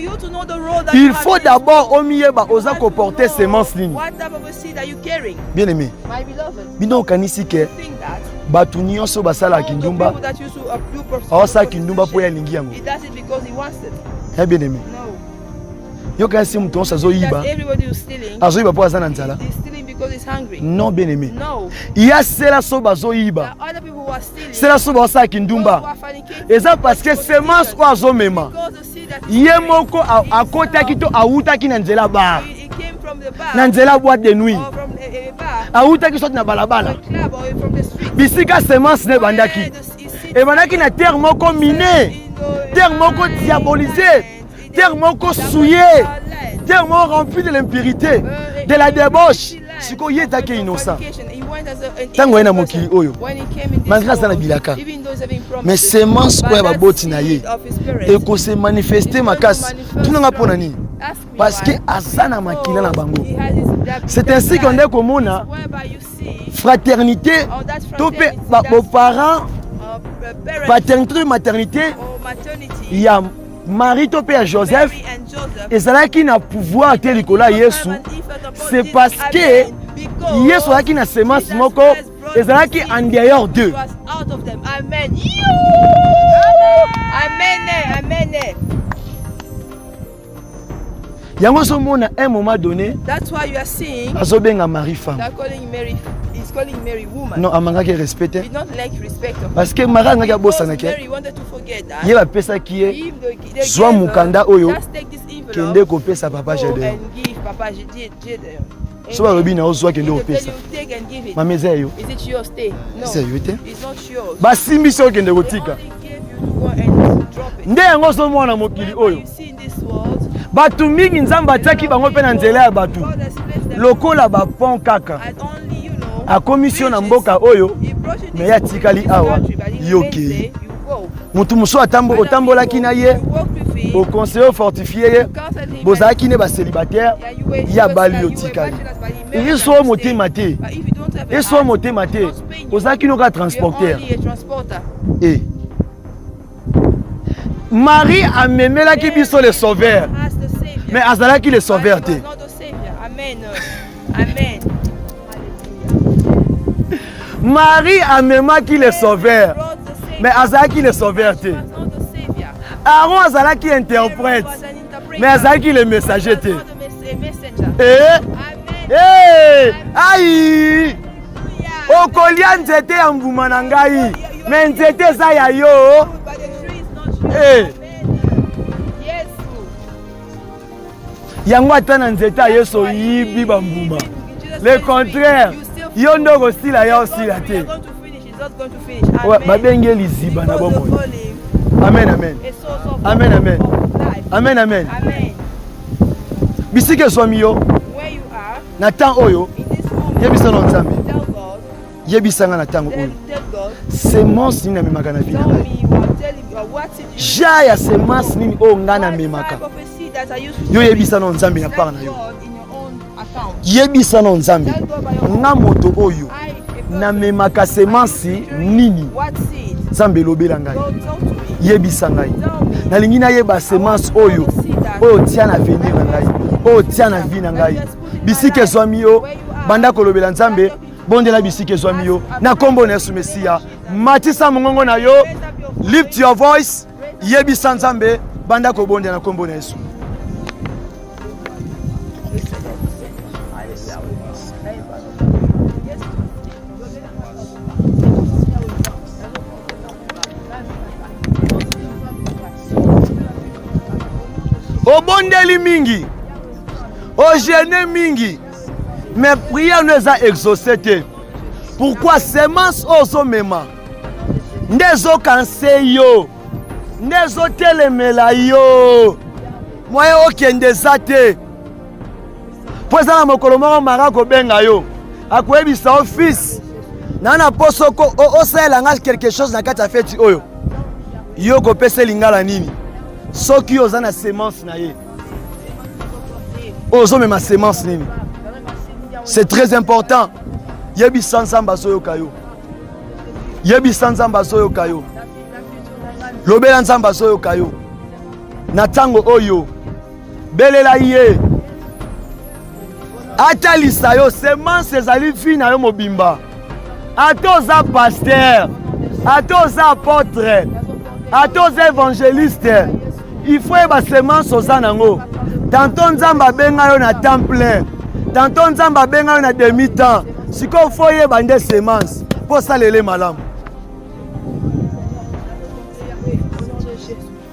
A: il faut d'abord omiyeba oza koporter semence nini. Bien aimé, bino okanisi ke bato nyonso basalaka kindumba aosalaka kindumba mpo ye alingi yango. Ya bien aimé, yokanisi moto nyonso azoyiba mpo aza na nzala. Non, bien aimé, il y a cela so bazoyiba, cela so baosala kindumba, eza parce que semence oyo azomema ye moko akotaki to awutaki na nzela bar, na nzela boîte de nuit, awutaki soti na balabala, bisika semence ne ebandaki na terre moko miné, terre moko diabolisée, terre moko souillée, terre moko remplie de l'impurité, de la débauche. Siko ye ezaki innocent ntango ye na mokili oyo, malgré aza na bilaka, mais semence oyo ya baboti na ye ekose manifeste makasi. tunanga mpo na nini? Parce que aza na makila na bango. C'est ainsi qu'on est komona fraternité to mpe boparent, paternité maternité ya Marie to mpe ya Joseph ezalaki na pouvoir te likolo ya Yesu. C'est parce que Yesu aki na semence moko ezalaki en dehors d'eux.
B: Amen. Amen.
A: Yango so mona un moment donné.
B: That's why you are seeing.
A: Azobenga Marie femme.
B: They're calling Mary. He's calling Mary woman.
A: Non, amangaki respecté.
B: He don't like respect of.
A: Parce que Marie ngaki abosana ke.
B: Mary wanted to forget that.
A: Ye ba pesa ki soit mukanda oyo. Kende ko pesa papa Jede.
B: And give papa Jede.
A: So ba robi na ozwa kende ko pesa.
B: Take and give it.
A: Ma meza yo.
B: Is it yours? Stay. No.
A: C'est yo te.
B: It's not yours.
A: Ba simbi so kende ko tika. Nde yango so mwana mokili oyo. Batu mingi nzamba ataki bango pe na nzela ya batu. Lokola ba pont kaka. A commission na mboka oyo me ya tikali awa yoke. Mutu muso otambolaki na ye au conseiller fortifié ye bozaki ne ba célibataire ya bali yotikali. Eso motema te. Eso motema te. Ozaki no ka transporteur. Eh. Marie a memelaki biso le sauveur. Mais azalaki le sauveur te.
B: Amen. Amen.
A: Marie a memaki le sauveur. Mais azalaki le sauveur te. Aaron azalaki interprète. Mais azalaki le messager te. Aïe. Okolia nzete ya mbuma na ngai. Mais nzete eza ya yo. Yango atana nzeta yeso yibi bambuma. Le contraire, yo ndoko stila ya osila te. Babenge liziba na bomo. Amen amen. Amen amen. Amen amen. Bisike swami yo. Na temps oyo. Yebisa no nzambe. Yebisa nga na temps oyo. Semence ni na memaka na vida. Ja ya semence nini o ngana memaka. Yo yebisa no nzambe na part na yo. Yebisa no nzambe. Nga moto oyo na memaka semence nini. Nzambe lobela ngai. Yebisa ngai. Na lingi na yeba semence oyo. Oyo tia na avenir na ngai. Oyo tia na vie na ngai. Bisike zwami yo banda kolobela nzambe. Bondela bisike zwami yo na kombo na Yesu Mesia. Matisa mongongo na yo. Lift your voice. Yebisa nzambe banda ko bonde na kombo na Yesu. Obondeli mingi. Ogene mingi. Mais prière nous a exaucé. Pourquoi semence oso mema? Ndezo kanse yo. Ndezo telemela yo. Moye okende zate. Poza na mokolo moko marako benga yo. Akoyebisa office. Nana posoko osela nga quelque chose na kati ya feti oyo. Yo ko pese lingala nini? Soki oza na semence na ye. Ozo mema semence nini? C'est très important. Yebi sansamba soyo kayo. Yebi sansamba soyo kayo. Lobela nzamba soyo kayo. Na tango oyo. Belela ye. Atalisa yo semence ezali fina yo mobimba. Atoza pasteur. Atoza apôtre. Atoza évangéliste. Il faut eba semence ozanango. Tantôt nzamba benga yo na temps plein. Tantôt nzamba benga yo na demi-temps. Siko foye bande semence. Pour ça lele malam.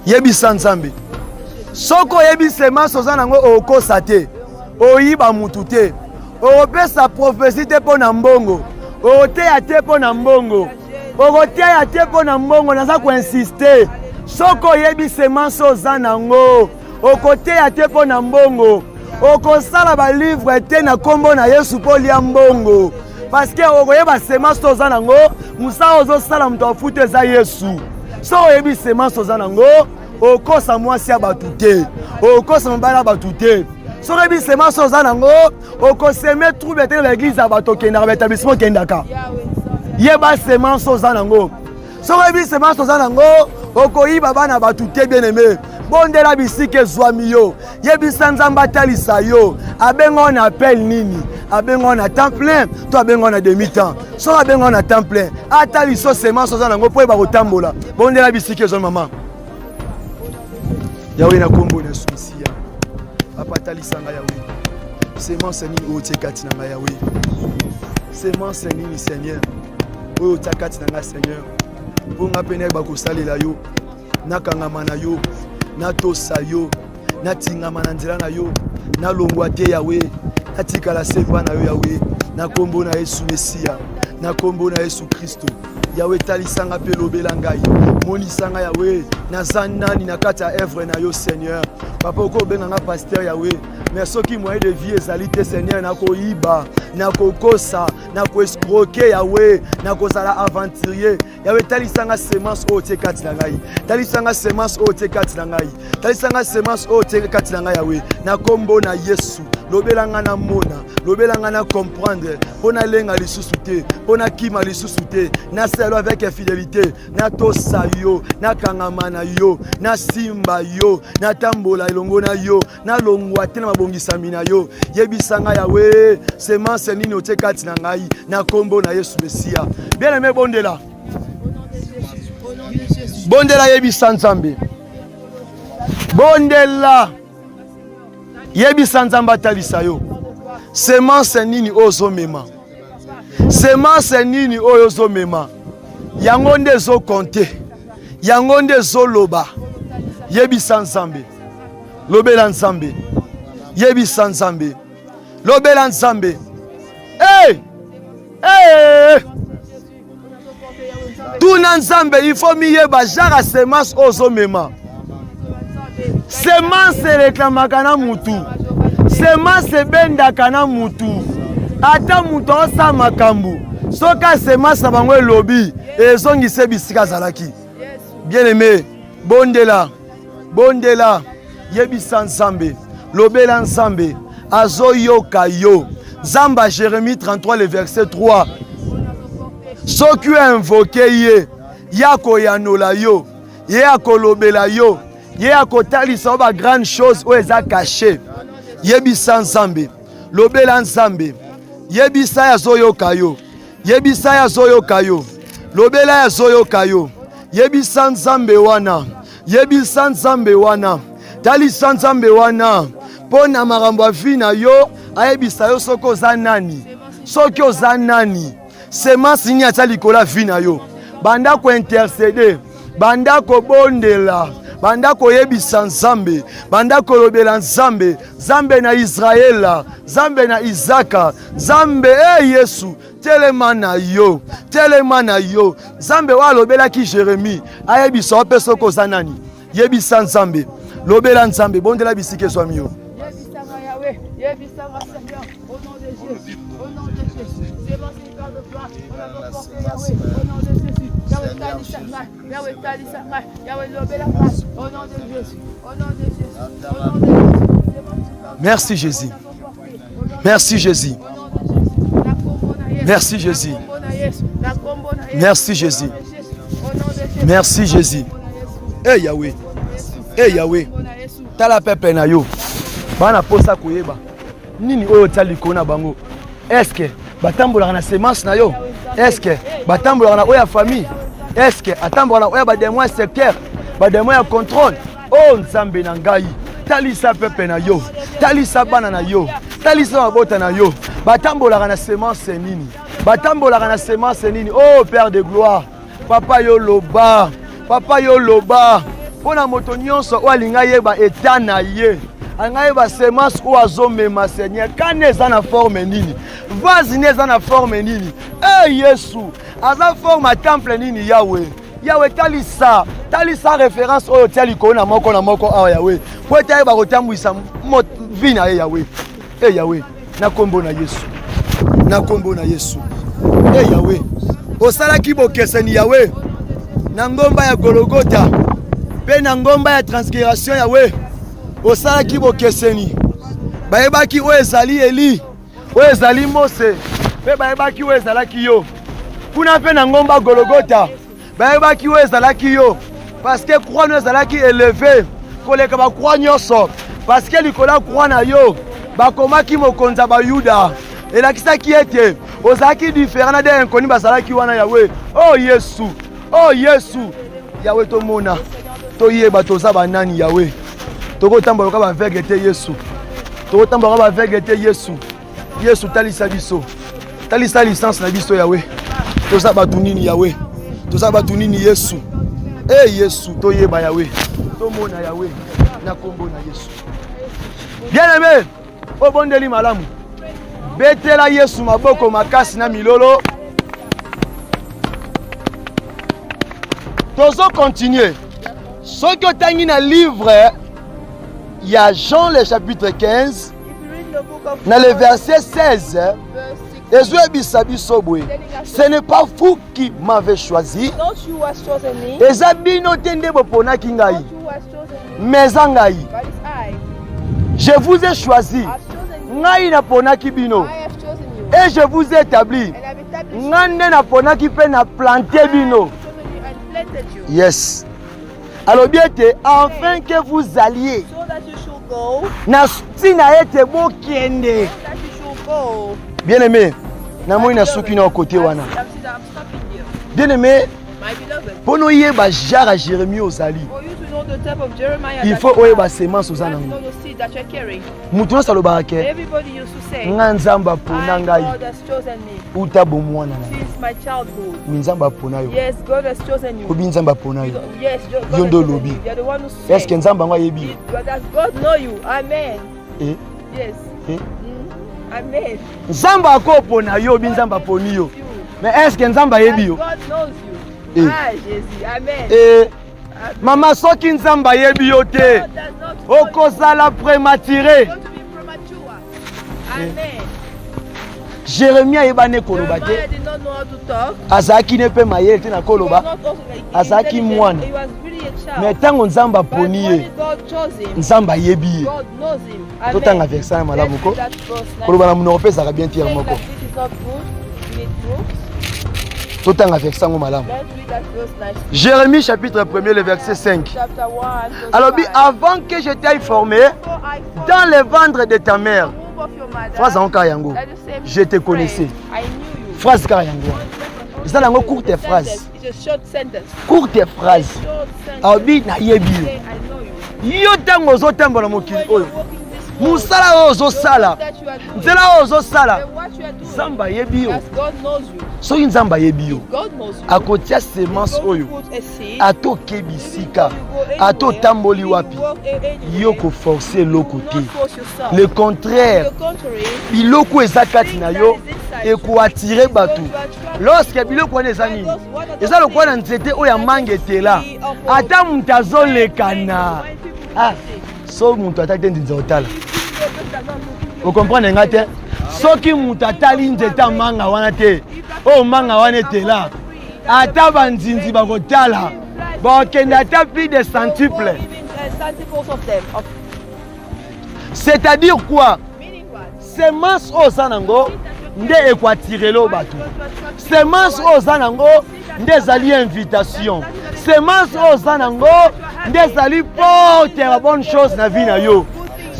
A: Yebi sanzambe. Soko yebi semence ozanango okosa te. Oyiba mutu te. Opesa prophétie te po na mbongo. Oteya te po na mbongo. Oteya te po na mbongo naza ko insister. Soko yebi semence ozanango. Okoteya te po na mbongo. Okosala ba livre te na kombo na Yesu po lia mbongo. Parce que okoyeba semence ozanango, musa ozo sala muto afute eza Yesu. So yebi semence ozanango, okosa mwasi ya batu te. Okosa mbala batu te. So yebi semence ozanango, okoseme trouble te na l'église ya bato kenda na établissement kendaka. Yeba semence ozanango. So yebi semence ozanango, okoyiba bana batu te bien aimé. bondela bisika ezwami yo yebisa nzambe atalisa yo abenga na appel nini abenga na temps plein to abenga na demi temps so abenga na temps plein atalisa semence oza nango po eba kotambola bondela bisika ezwami mama Yahweh na kombo na Suisia apatalisa nga Yahweh semence nini otie kati na nga Yahweh semence nini Seigneur oyo tia kati na nga Seigneur po nga pene bakosalela yo nakangama na yo natosa yo natingama na nzela na yo nalongwa te Yahweh natikala sepa na yo Yahweh na kombo na Yesu Mesia na kombo na Yesu Kristo Yahweh talisanga pe lobela ngai monisanga Yahweh naza nani na kati ya œuvre na yo Seigneur papa oko benga nga pasteur Yahweh mais soki moyen de vie ezali te Seigneur nakoyiba nakokosa nakoescroquer Yahweh nakozala aventurier Yahweh talisanga semence oyo tie kati na ngai talisanga semence oyo tie kati na ngai talisanga semence oyo tie kati na ngai Yahweh na kombo na Yesu lobelanga na mona lobelanga na comprendre pona lenga lisusu te pona kima lisusu te na selo avec fidélité na tosa yo na kangama na yo na simba yo na tambola elongo na yo na longwa te na mabongisami na yo yebisanga Yahweh semence nini otie kati na ngai na kombo na Yesu Mesia bien aimé bondela bondela yebisa nzambe bondela yebisa nzambe atalisa yo semence nini ozomema semence nini oyo ozomema yango nde ezokonte yango nde ezoloba yebisa nzambe lobela nzambe yebisa nzambe lobela nzambe tuna nzambe il faut miyeba jara semence ozomema semence reklamaka na mutu semence ebendaka na mutu ata mutu osa makambo soka semence na bango elobi ezongise bisika azalaki bien aimé bondela bondela yebisa nzambe lobela nzambe azoyoka yo Zamba Jérémie 33 le verset 3 soki invoke ye yako yanola yo ye akolobela yo ye akotalisa ba grande chose oyo eza caché yebisa nzambe lobela nzambe yebisa ya zoyoka yo yebisa ya zoyoka yo lobela ya zoyoka yo yebisa nzambe wana yebisa nzambe wana talisa nzambe wana pona makambo avi na yo ayebisa yo soki oza nani soki oza nani semence nini atia likolo avi na yo banda kointercede banda kobondela banda koyebisa nzambe banda kolobela nzambe nzambe na Israela nzambe na Isaka nzambe Yesu telema na yo nzambe walobelaki Jérémie ayebisa ope soko oza nani yebisa nzambe lobela nzambe bondela bisika ezwami yo
B: Yebisanga Yahweh yebisanga Seigneur au nom de Jésus au nom de Jésus c'est bon Seigneur de gloire on a porté Yahweh au nom de Jésus Yahweh talisanga Yahweh lobela au nom de Jésus au nom de Jésus au nom de Jésus.
A: Merci Jésus. Merci Jésus. Merci Jésus. Merci Jésus. Merci Jésus. Eh Yahweh. Eh Yahweh. Tala pepe na yo. Bana posa koyeba. Nini oyo tali kona bango. Est-ce que batambola na semence na yo? Est-ce que batambola na oya famille? Est-ce que atambola na oya ba démon secteur, ba démon ya contrôle? Oh nzambe na ngai. Talisa pepe na yo. Talisa bana na yo. Talisa mabota na yo. Batambola na semence nini? Batambola na semence nini? Oh Père de gloire. Papa yo loba. Papa yo loba. Pona moto nyonso o alinga yeba etana ye. Anga yeba semence o azomema Seigneur. Kane za na forme nini? Vazi neza na forme nini? Yesu. Aza forme temple nini Yahweh? Yahweh talisa référence oyo tiali ko na moko awa Yahweh. Po ete ba kotambwisa vina Yahweh. Yahweh, na kombo na Yesu. Na kombo na Yesu. Yahweh. Osala kibokeseni Yahweh. Na ngomba ya Golgotha. Pe na ngomba ya transgression Yahweh. Osala kibokeseni. Bayebaki oyo ezali Eli. Oyo ezali Mose. Pe bayebaki oyo ezalaki yo. Kuna pe na ngomba Golgotha. Bayebaki oyo ezalaki yo. Parce que croix nous ezalaki élevé. koleka ba croix nyonso parce que likola croix na yo bakomaki mokonza ba Yuda elakisaki ete ozalaki différent na de inconnu basalaki wana Yawe. Oh Yesu, oh Yesu, Yawe tomona toyeba toza banani Yawe. Tokotambola ka ba aveugle te Yesu, tokotambola ka ba aveugle te Yesu. Yesu talisa biso, talisa licence na biso Yawe. Toza batu nini Yawe, toza batu nini Yesu. Eh Yesu toyeba Yawe, tomona Yawe na kombo na Yesu. Bien-aimé, obondeli malamu. Betela Yesu maboko makasi na milolo. Tozo continuer. Ce que tangi na livre, il y a Jean le chapitre 15, dans le verset 16. Ce n'est pas vous qui m'avez choisi. Mais je vous ai choisi. Et je vous ai établi. Yes. Alors bien, afin que vous alliez. Bien aimé, bien aimé, pour nous y ba jara Jérémie aux ali. Il faut oye ba semence aux anango. Mutu salo barake. Nganzamba pona ngai. Uta bomwana na.
B: Since my childhood.
A: Minzamba pona yo.
B: Yes, God has chosen you.
A: Obinzamba pona yo.
B: Yes, God
A: Yondo lobi.
B: You are the one who said.
A: Est-ce que nzamba ngwa yebi?
B: Does God know you? Amen.
A: Eh?
B: Yes.
A: Eh?
B: Amen.
A: Nzamba ko pona yo binzamba poni yo. Mais est-ce que nzamba yebi yo?
B: God knows you.
A: Eh.
B: Ah, Jésus. Amen.
A: Eh. Mama soki nzamba yebi yo te. Okozala prématuré.
B: Amen.
A: Jérémie ayebane koloba te. Azaki ne pe mayele te na koloba. Azaki mwana. Mais tango nzamba poni ye. Nzamba yebi ye. Totanga verset na malamu ko. Koloba na munoko pesa ka bien tiers moko. Totanga verset ngo malamu. Jérémie chapitre 1er le verset 5. Alors avant que je t'aille formé dans le ventre de ta mère. Phrase en Kayango. Je te connaissais. Phrase Kayango. C'est la courte phrase. Courte phrase. Abi na yebi. Yo tango zo tambo na mokili oyo. Musala ozo sala. Nzela ozo sala. Zamba yebi yo. So nzamba yebi yo. Akotia semence oyo. Ato kebisika. Ato tamboli wapi. Yo ko forcer l'autre côté. Le contraire. Biloko ezakati na yo et ko attirer batu. Lorsque biloko wana ezani. Eza lokwa na nzete oya mangete la. Ata mutazo lekana. Ah, so muntu ataki nzinza otala. Vous comprenez ngate? Soki muntu atali nzete manga wana te. Oh manga wana te la. Ata banzinzi bakotala. Bakenda ata plus de centuple. C'est-à-dire quoi? Semence osanango nde ekwatirelo batu. Semence osanango nde zali invitation. Semence osanango nde zali porte la bonne chose na vie na yo.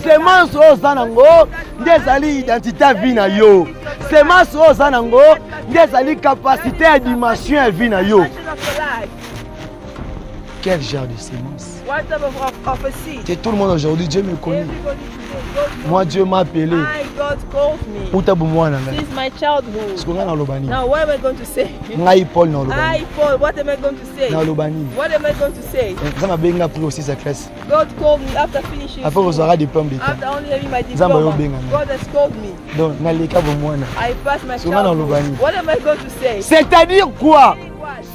A: Semence osanango nde zali identité vie na yo. Semence osanango nde zali capacité à dimension à vie na yo. Quel genre de semence? C'est tout le monde aujourd'hui, Dieu me connaît. Moi, Dieu m'a appelé.
B: Since my childhood. Now, what am I going to say? I, Paul, what am I going to say? What am I going to say? God called me after finishing school. After only having my diploma. God has called me. I passed my childhood. What am I going to say?
A: C'est-à-dire quoi?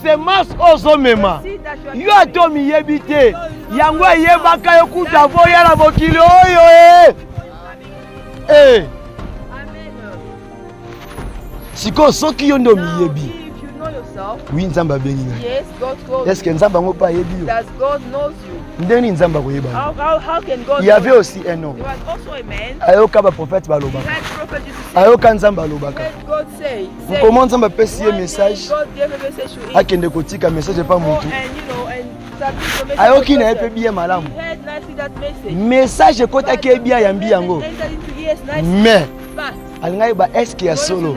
A: Semence ozomema. Yo atomi yebite. Yango yebaka yokuta voya la mokili oyo eh. Eh. Siko soki yo ndo miyebi. Oui, nzamba bengi.
B: Yes, God calls.
A: Est-ce que nzamba ngo pa yebi yo?
B: Does God knows you?
A: Ndeni nzamba ko yeba.
B: How can God?
A: Il y avait aussi un homme.
B: He was also a man.
A: Ayoka ba prophète baloba.
B: He had prophet Jesus say.
A: Ayoka nzamba lobaka.
B: Let God say.
A: Comment nzamba pesi ye message?
B: God gave a message to him.
A: Akende kotika message pa mutu.
B: And you know, and
A: Ayoki na epe biye malamu. message ekotaki bien yambi yango. Mais est-ce qu'il y a solo?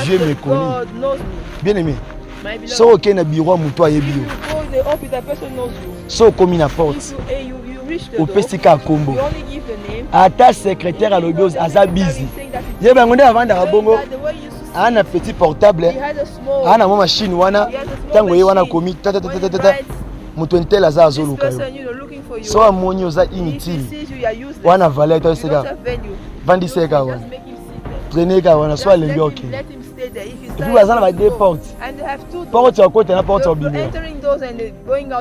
A: Dieu me connaît. Bien aimé. So ok na bureau muto ayebi yo. So comme na porte. Au pesika kombo. Ata secrétaire à l'obioz aza busy. Yeba ngonde avant da bongo. Ana petit portable. Ana mo machine wana. Tango ye wana komi tata muto entel aza azoluka yo. So amoni oza inutile. Wana valeur to seka. Vandi seka wana. Prenez ka wana so alengi ok. Et puis bazana ba deux portes. Porte à côté na porte au bimé.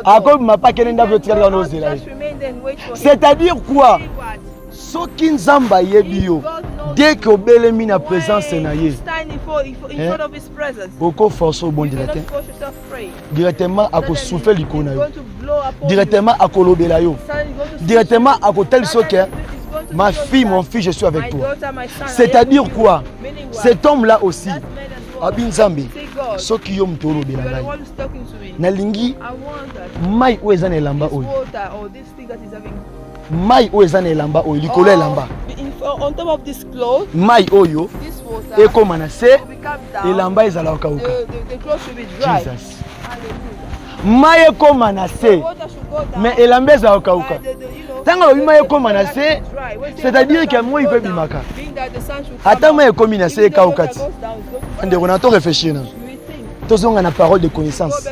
A: Ako mapa kenenda ko tika na ozela. C'est-à-dire quoi? Soki nzamba yebi yo. Dès que obelemi na présence na ye. Oko force au bon directeur. Directement ako souffler likona yo. Directement ako lobela yo. Directement ako tel soke. Ma fille, mon fils, je suis avec toi. C'est-à-dire quoi? Cet homme-là aussi, Abin Zambi, ce qui yom tolo belangai. Nalingi, mai oezane lamba oy. Mai oezane lamba oy, likole lamba.
B: On top of this cloth,
A: mai oyo, eko manase, elamba ezala okauka.
B: The cloth should be dry.
A: Jesus. Mai eko manase, mais elamba ezala okauka. Tango bima eko manase, c'est-à-dire que moi il peut bimaka. Attends moi eko manase kaukati. Ande on attend réfléchir. Tous on a la parole de connaissance.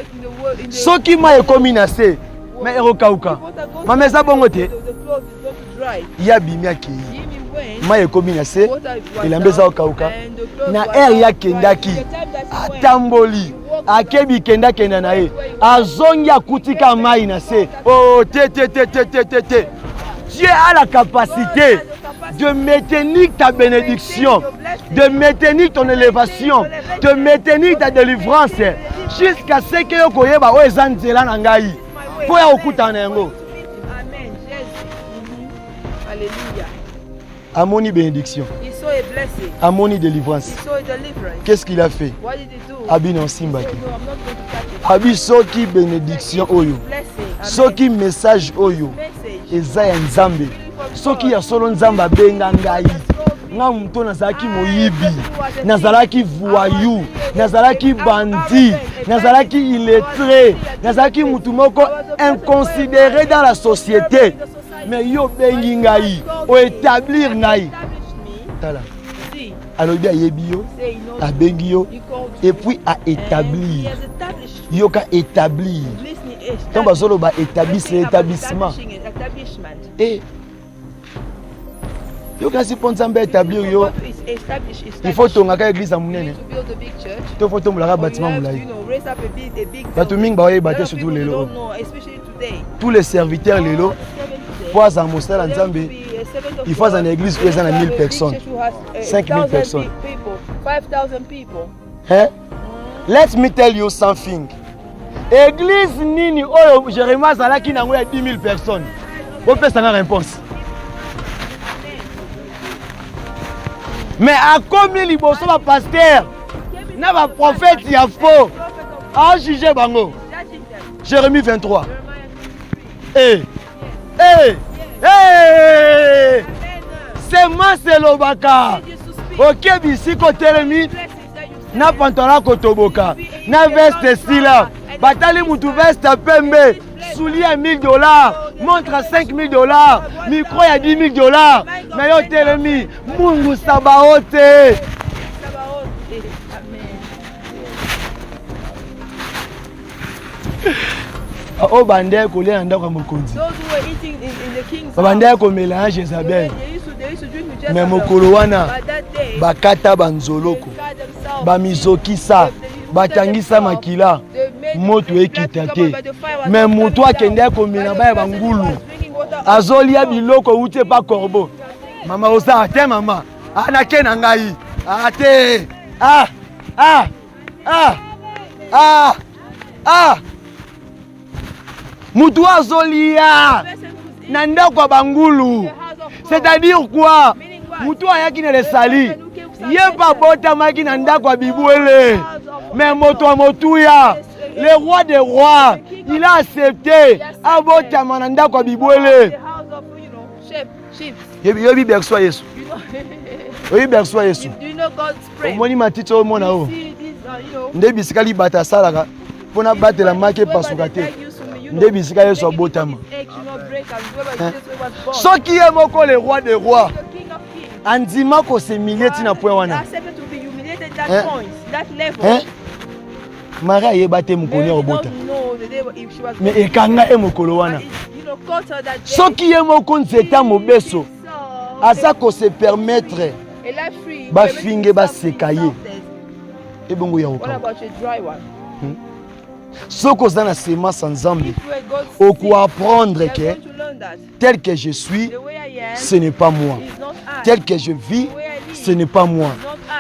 A: Ce qui m'a eko manase, mais ero kauka. Ma mesa bongote. Ya bimia ki. Ma eko manase, elambeza okauka. Na air ya kendaki. Atamboli. Akebi kenda kenda na ye. Azongi akutika mai na se. Oh te. Dieu a la capacité de maintenir ta bénédiction, de maintenir ton élévation, de maintenir ta délivrance jusqu'à ce que tu aies ba ezanzela na ngai. Po ya okuta na yango.
B: Amen. Alléluia.
A: Amoni bénédiction.
B: He saw a blessing.
A: Amoni délivrance.
B: He saw a deliverance.
A: Qu'est-ce qu'il a fait?
B: What did he do?
A: Abi non simbaki.
B: No, I'm not going to touch it.
A: Abi soki bénédiction oyo. Soki message oyo. Eza ya Nzambe. Soki ya solo Nzamba benga ngai. Nga mto nazalaki moyibi. Nazalaki voyou. Nazalaki bandi. Nazalaki illettré. Nazalaki mutu moko inconsidéré dans la société. Mais yo bengi ngai. O établir ngai. Tala. Alors bien yebi yo. A bengi yo. Et puis à établir. Yo ka établir. Quand bazolo ba établisse l'établissement. Et yo kasi ponzambe établir yo. Il faut tongaka église à munene. Il faut tombola bâtiment moulai. Batu mingi ba yebate surtout lelo. Tous les serviteurs lelo pour en mosala nzambe. Il faut en église où il y a 1000 personnes. 5000 personnes.
B: 5000 people.
A: Hein? Let me tell you something. Église nini oyo Jérémie zalaki nango ya 10 000 personnes. On peut s'en réponse. Mais à combien liboso ba pasteur na ba prophète ya faux a jugé bango. Jérémie 23. C'est Marcelobaka. OK bisiko telemi na pantalon kotoboka na veste sila batali mutu veste pembe soulier à $1000 montre à $5000 micro à $10,000 mais yo telemi mungu sabaote o bande ko le anda kwa mokonzi bande ko mélange Isabelle mais mokolo wana bakata banzoloko bamizokisa batangisa makila moto ekita te mais moto akende komela baya bangulu azolia biloko ute pa corbeau mama osa te mama anake na ngai ate moto azolia na ndako bangulu. C'est-à-dire quoi? Mutu ayaki na lesali. Yeba bota maki na ndako ya bibwele. Mais moto a motuya. Le roi des rois, il a accepté abota na ndako ya bibwele.
B: sheep.
A: Yobi berso Yesu.
B: You know,
A: Yobi berso Yesu.
B: do you know God's prayer?
A: Omoni matiti o mona o.
B: See this,
A: Nde bisikali bata salaka. Pona batela make pasuka te. Nde bisika Yesu abotama. Soki ye moko le roi des rois. Andima ko se milieti na point wana. Maria yebate mukoni obota. Mais ekanga e mokolo wana. Soki ye moko nzeta mobeso. Aza ko se permettre ba finge ba sekaye. Et bongo ya oka. Soko zana semence ensemble. Au quoi apprendre que tel que je suis, ce n'est pas moi. Tel que je vis, ce n'est pas moi.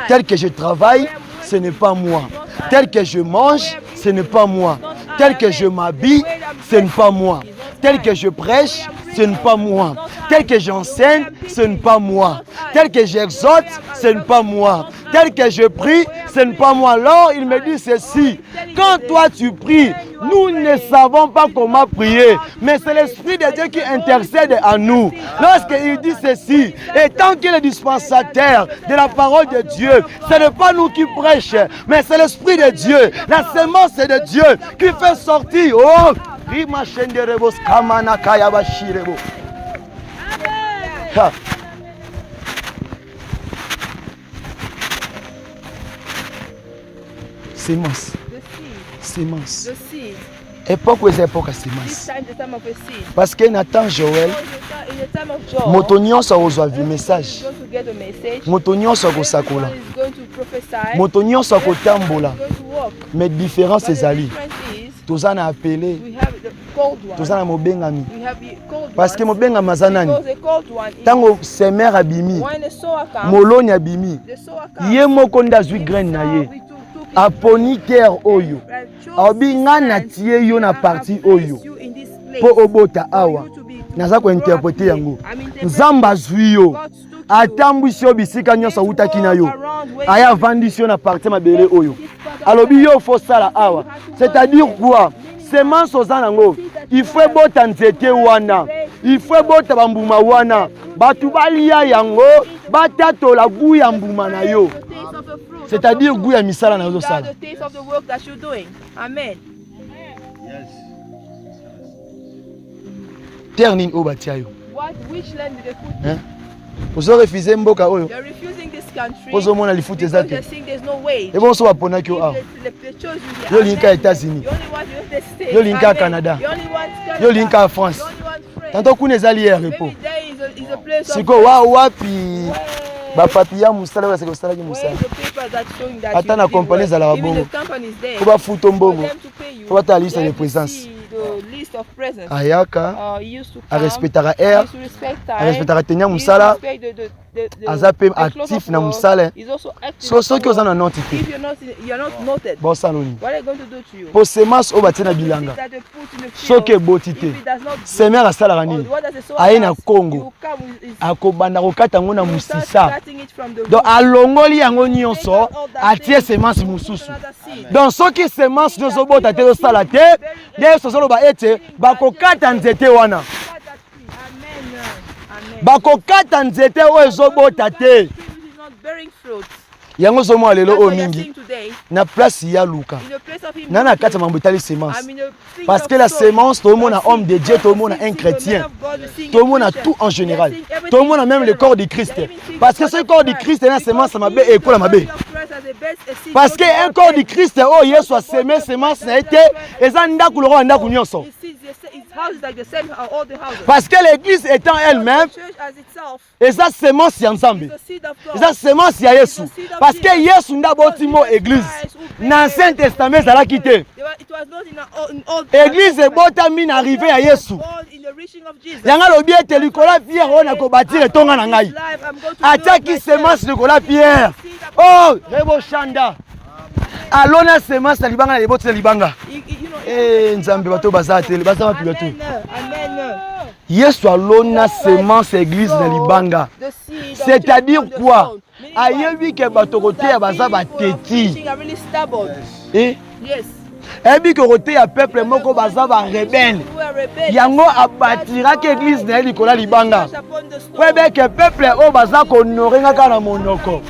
A: Tel que je travaille, ce n'est pas moi. Tel que je mange, ce n'est pas moi. Tel que je m'habille, ce n'est pas moi. Tel que je prêche, ce n'est pas moi. Tel que j'enseigne, ce n'est pas moi. Tel que j'exhorte, ce n'est pas moi. Tel que je prie, ce n'est pas moi. Alors il me dit ceci: quand toi tu pries, nous ne savons pas comment prier, mais c'est l'Esprit de Dieu qui intercède à nous. Lorsqu'il dit ceci, étant qu'il est dispensateur de la parole de Dieu, ce n'est pas nous qui prêchons, mais c'est l'Esprit de Dieu. La semence de Dieu qui fait sortir. Oh, sémence. Sémence. Époque où est époque à sémence. Parce que Nathan Joël, Motonyon sa ozwa vi message. Motonyon sa ko sakola. Motonyon sa ko tambola. Mais différence c'est ali. Toza na appelé. Toza na mobengami. Parce que mobengami mazanani. Tango semer abimi. Moloni abimi. Ye moko ndazwi graine na ye. Aponi terre oyo. Obi nga na tie yo na parti oyo. Po obota awa. Naza ko interpréter yango. Nzamba azwi yo. Atambwisi yo bisika nyonso utaki na yo. Aya vandisi yo na parti mabele oyo. Alobi yo faut sala awa. C'est-à-dire quoi? Semence ozanango. Il faut bota nzete wana. Il faut bota bambuma wana. Batu balia yango. Batato la goût ya mbuma na yo. C'est-à-dire goût ya misala na yo sala. Amen. Terre nini o batia yo?
B: Which land did they put?
A: Hein? Ozo refuser mboka oyo.
B: They're refusing this country.
A: Ozo mona lifuti ezate.
B: They're saying there's no way.
A: Et bon so bapona ki o a. Yo linka États-Unis. Yo linka Canada. Yo linka France. Tanto kuna ezali ya repo. Siko wa wapi ba papilla musala ba seko sala ki musala. Ata na compagnie za la bongo. Ko ba futo mbongo. Ko ba ta liste de présence. Ayaka, a respectera air, a respectera tenir musala, azape actif na musala. So que ozana notité. Bon saloni. Pour semence o batina bilanga. So que botité. Semer a sala rani. Aina Congo. Akobanda kokata ngona musisa. Donc alongoli yango nyonso, atie semence mususu. Donc so que semence nozo bota te sala te, de so solo ba ete bakokata nzete wana. Bakokata nzete o ezobota te. Yango zomo alelo o mingi. Na place ya Luka. Nana kata mambutali semence. Parce que la semence, tout le monde a homme de Dieu, tout le monde a un chrétien. Tout le monde a tout en général. Tout le monde a même le corps du Christ. Parce que ce corps du Christ est la semence, ma bé et quoi ma bé. Parce que un corps du Christ, oh yes, soit semé, semence n'a été, et ça n'a pas couleur, n'a pas nyonso. Parce que l'église étant elle-même, et ça semence c'est ensemble. Et ça semence c'est Yesu. Parce que Yesu n'a pas mot église. Dans l'Ancien Testament, ça l'a quitté. Église est botamine arrivée à Yesu. Yanga lobi ete likola Pierre on a kobatire tonga na ngai. Ataki semence likola Pierre. Oh, rebo shanda. Alona semence na libanga na leboti na libanga. Eh nzambe bato bazate bazama piloto. Amen. Yesu alona semence église na libanga. C'est-à-dire quoi? Ayebi ke bato kote ya baza bateti. Eh? Ebi que côté ya peuple moko baza ba rebelle. yango abatira que église na likola libanga po que peuple o baza ko honorer ngaka na monoko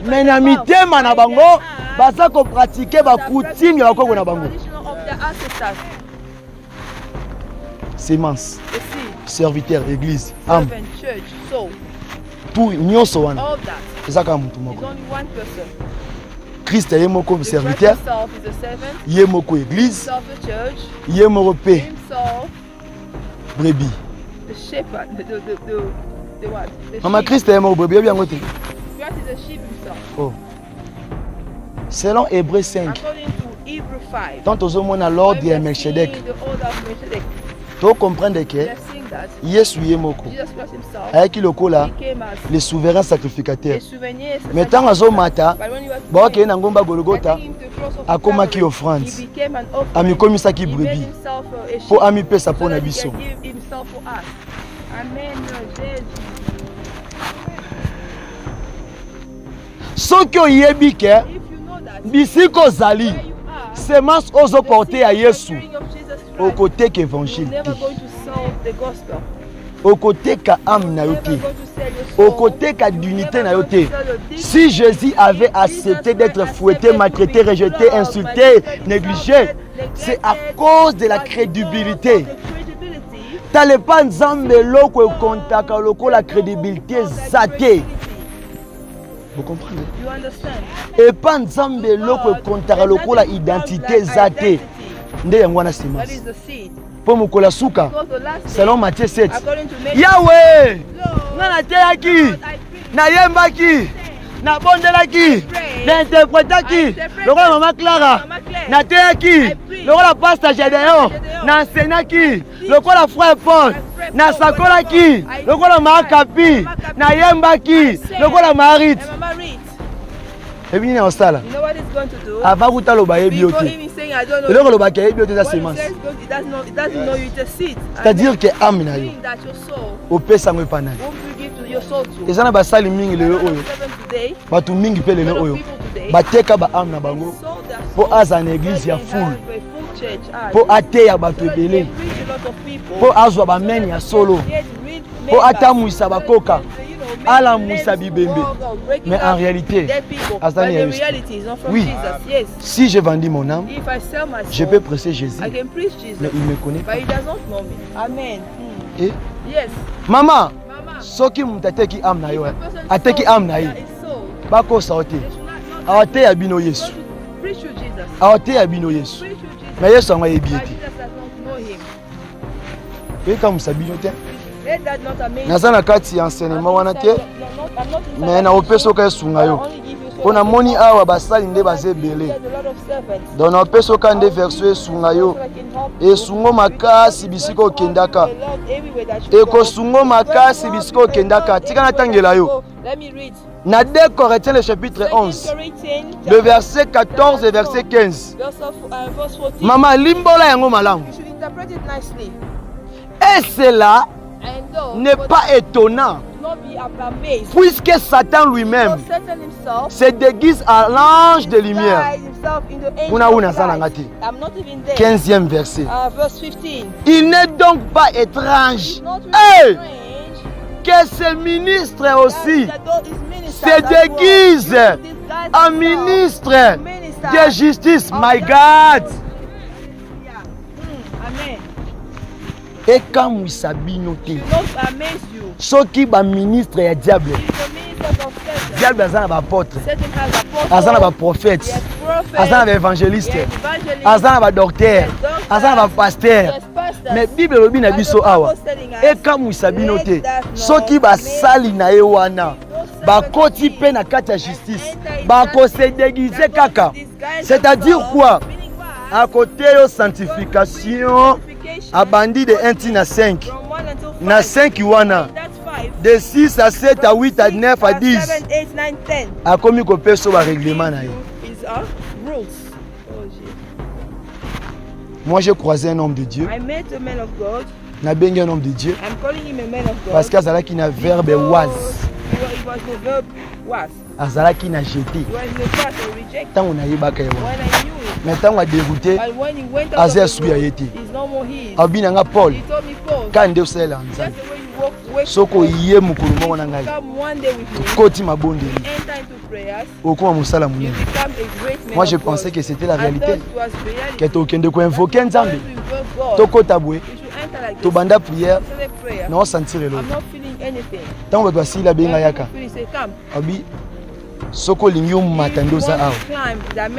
A: mais na mitema na bango baza ko pratiquer ba coutume ya bakoko na bango. Sémence, serviteur, église, âme, tout nyonso wana ezaka mutu moko. Christ est moko serviteur, yé moko église, yé moko pe brebis. Maman Christ est moko brebis bien ngote. Oh. Selon Hébreux 5. Tant aux hommes à l'ordre de Melchizedek. Tu comprends que Yesu yemoko avec le kola le souverain sacrificateur. Mais tant azo mata ba ke na ngomba Golgotha akoma ki offrande ami komisa ki brebis po ami pesa po na biso. Soki oyebi ke bisiko zali semence ozo porter à Yesu au côté qu'évangile, au côté qu'a âme na yote, au côté qu'a d'unité na yote. Si Jésus avait accepté d'être fouetté, maltraité, rejeté, insulté, négligé, c'est à cause de la crédibilité. T'allais pas nzambe loko kontaka loko la crédibilité zate. Vous comprenez? Et pas nzambe loko kontaka loko la identité zate. Nde yangwana semence. Pour mukola suka. Selon Matthieu 7. Yahweh! Na teyaki, na yembaki, na bondelaki, na interprétaki. Lokola Maman Clara, na teyaki, lokola Pasteur Gédéon, na enseignaki, lokola Frère Paul, na sakolaki, lokola Makapi, na yembaki, lokola Marit. Et bien, on sala.
B: You know what it's going to do?
A: Avant que tu aies
B: Before him saying, I don't know.
A: What
B: it doesn't know you to sit.
A: C'est-à-dire que âme na yo.
B: That your soul
A: Opesa ngo pana.
B: won't you give to your soul to.
A: Ezana basali mingi lelo oyo. Batu mingi pe lelo oyo. Bateka ba âme na bango. Po aza na église ya full. Po ate ya batu ebele. Po azwa ba meni ya solo. Po atamwisa bakoka. Ala Moussa Bibembe. Mais en réalité, oui, si je vendis mon âme, je peux prêcher Jésus, mais il me connaît pas.
B: Amen.
A: Et maman, soki mutateki âme na yo, ateki âme na yo. Bako saote. Aote ya bino Yesu. Aote ya bino Yesu. Mais Yesu anga yebieti. Et comme ça bino te. Naza na kati ya enseignement wana te mais na opeso ka esunga yo pona moni awa basali nde bazebele donc na opeso ka nde verso esunga yo esungo makasi bisiko okendaka ekosungo makasi bisiko okendaka tika natangela yo na 2 Corinthiens le chapitre 11 le verset 14 et verset 15 mama limbola yango malamu et cela n'est pas étonnant puisque Satan lui-même se déguise à l'ange de lumière. 15e verset. Il n'est donc pas étrange que ce ministre aussi se déguise en ministre de justice. My God. Et quand vous savez noter, soki ba ministre ya diable, diable azana ba apôtre, azana ba prophète, azana ba évangéliste, azana ba docteur, azana ba pasteur. Mais Bible lobi na biso awa. Et quand vous savez noter, soki ba sali na ye wana, ba koti pe na kati ya justice, ba ko se déguiser kaka. C'est-à-dire quoi? À côté de sanctification, à bandit de 1 à 5. Na 5 wana. De 6 à 7 à 8 à 9 à 10. A commis qu'on peut sur le règlement. Moi j'ai croisé un homme de Dieu. Na bengi un homme de Dieu. Parce qu'Azalaki na verbe was. Azalaki na jeté. Tant on a yebaka yawa. Mais tant a dégoûté,
B: And when he went out
A: Azé
B: of the
A: suit a
B: room,
A: été.
B: he's no more his.
A: Abinanga Paul.
B: He told me, Paul,
A: Quand Dieu s'est lancé.
B: just the way you walk away
A: Soko
B: from God,
A: yé mukulu moko na
B: if you
A: ngai.
B: come one day with me,
A: Koti mabonde.
B: enter into prayers,
A: Okuma musala
B: you
A: munene.
B: become a great man
A: Moi je
B: of God.
A: pensais que c'était la
B: I
A: réalité.
B: thought it was reality.
A: Que tokende ko invoquer
B: That's
A: Nzambe.
B: why to invoke God.
A: Toko taboué.
B: You should enter like
A: To
B: this.
A: banda prière.
B: Say prayer.
A: Non sentir
B: I'm
A: l'autre.
B: not feeling anything.
A: Tant bato asila benga yaka.
B: When you feel it, say, come.
A: Abi soko lingi matando za awa.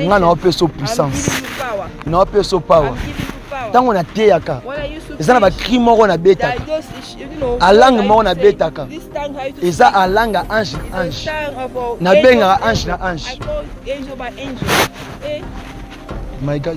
A: Nga na ope so
B: I'm
A: puissance.
B: giving you power.
A: Na ope so power.
B: I'm giving you power.
A: Tango na teyaka.
B: When I used to
A: Eza na ba
B: preach,
A: cri moko na betaka.
B: that those, you know,
A: Alangue
B: what I
A: moko
B: used
A: na
B: to say,
A: betaka.
B: this tongue how to
A: Eza
B: speak.
A: alanga ange
B: It's
A: ange.
B: a tongue of a
A: Na
B: angel
A: benga
B: of
A: ange na
B: angel.
A: ange.
B: I call angel by angel. Eh?
A: My God.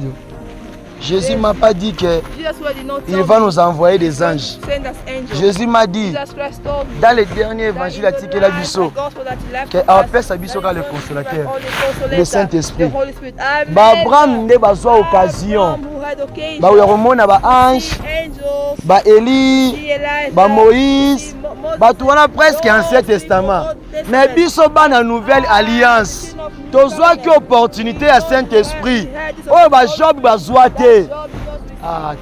A: Jésus m'a pas dit que
B: Jesus did not
A: il
B: tell
A: va
B: me
A: nous envoyer des anges.
B: send us angels.
A: Jésus m'a dit
B: Jesus Christ told me
A: dans le dernier
B: that
A: évangile
B: in
A: à
B: the
A: Tiki la
B: last
A: Bisso
B: gospel that he left
A: que
B: us,
A: appelle sa biso
B: that
A: quand le
B: he told us
A: consolateur,
B: all the consolator,
A: le Saint-Esprit.
B: the Holy Spirit. Amen.
A: ba Abraham nde bazwa occasion
B: Abraham who had occasion
A: ba ya komona ba
B: to
A: ange
B: see angels,
A: ba Eli
B: see Elijah,
A: ba Moïse
B: see Moses,
A: bato wana presque
B: those
A: Ancien
B: people,
A: Testament
B: Old Testament.
A: mais biso bana nouvelle alliance tozwaki opportunité ya Saint-Esprit oyo ba Job bazwa te. Ah,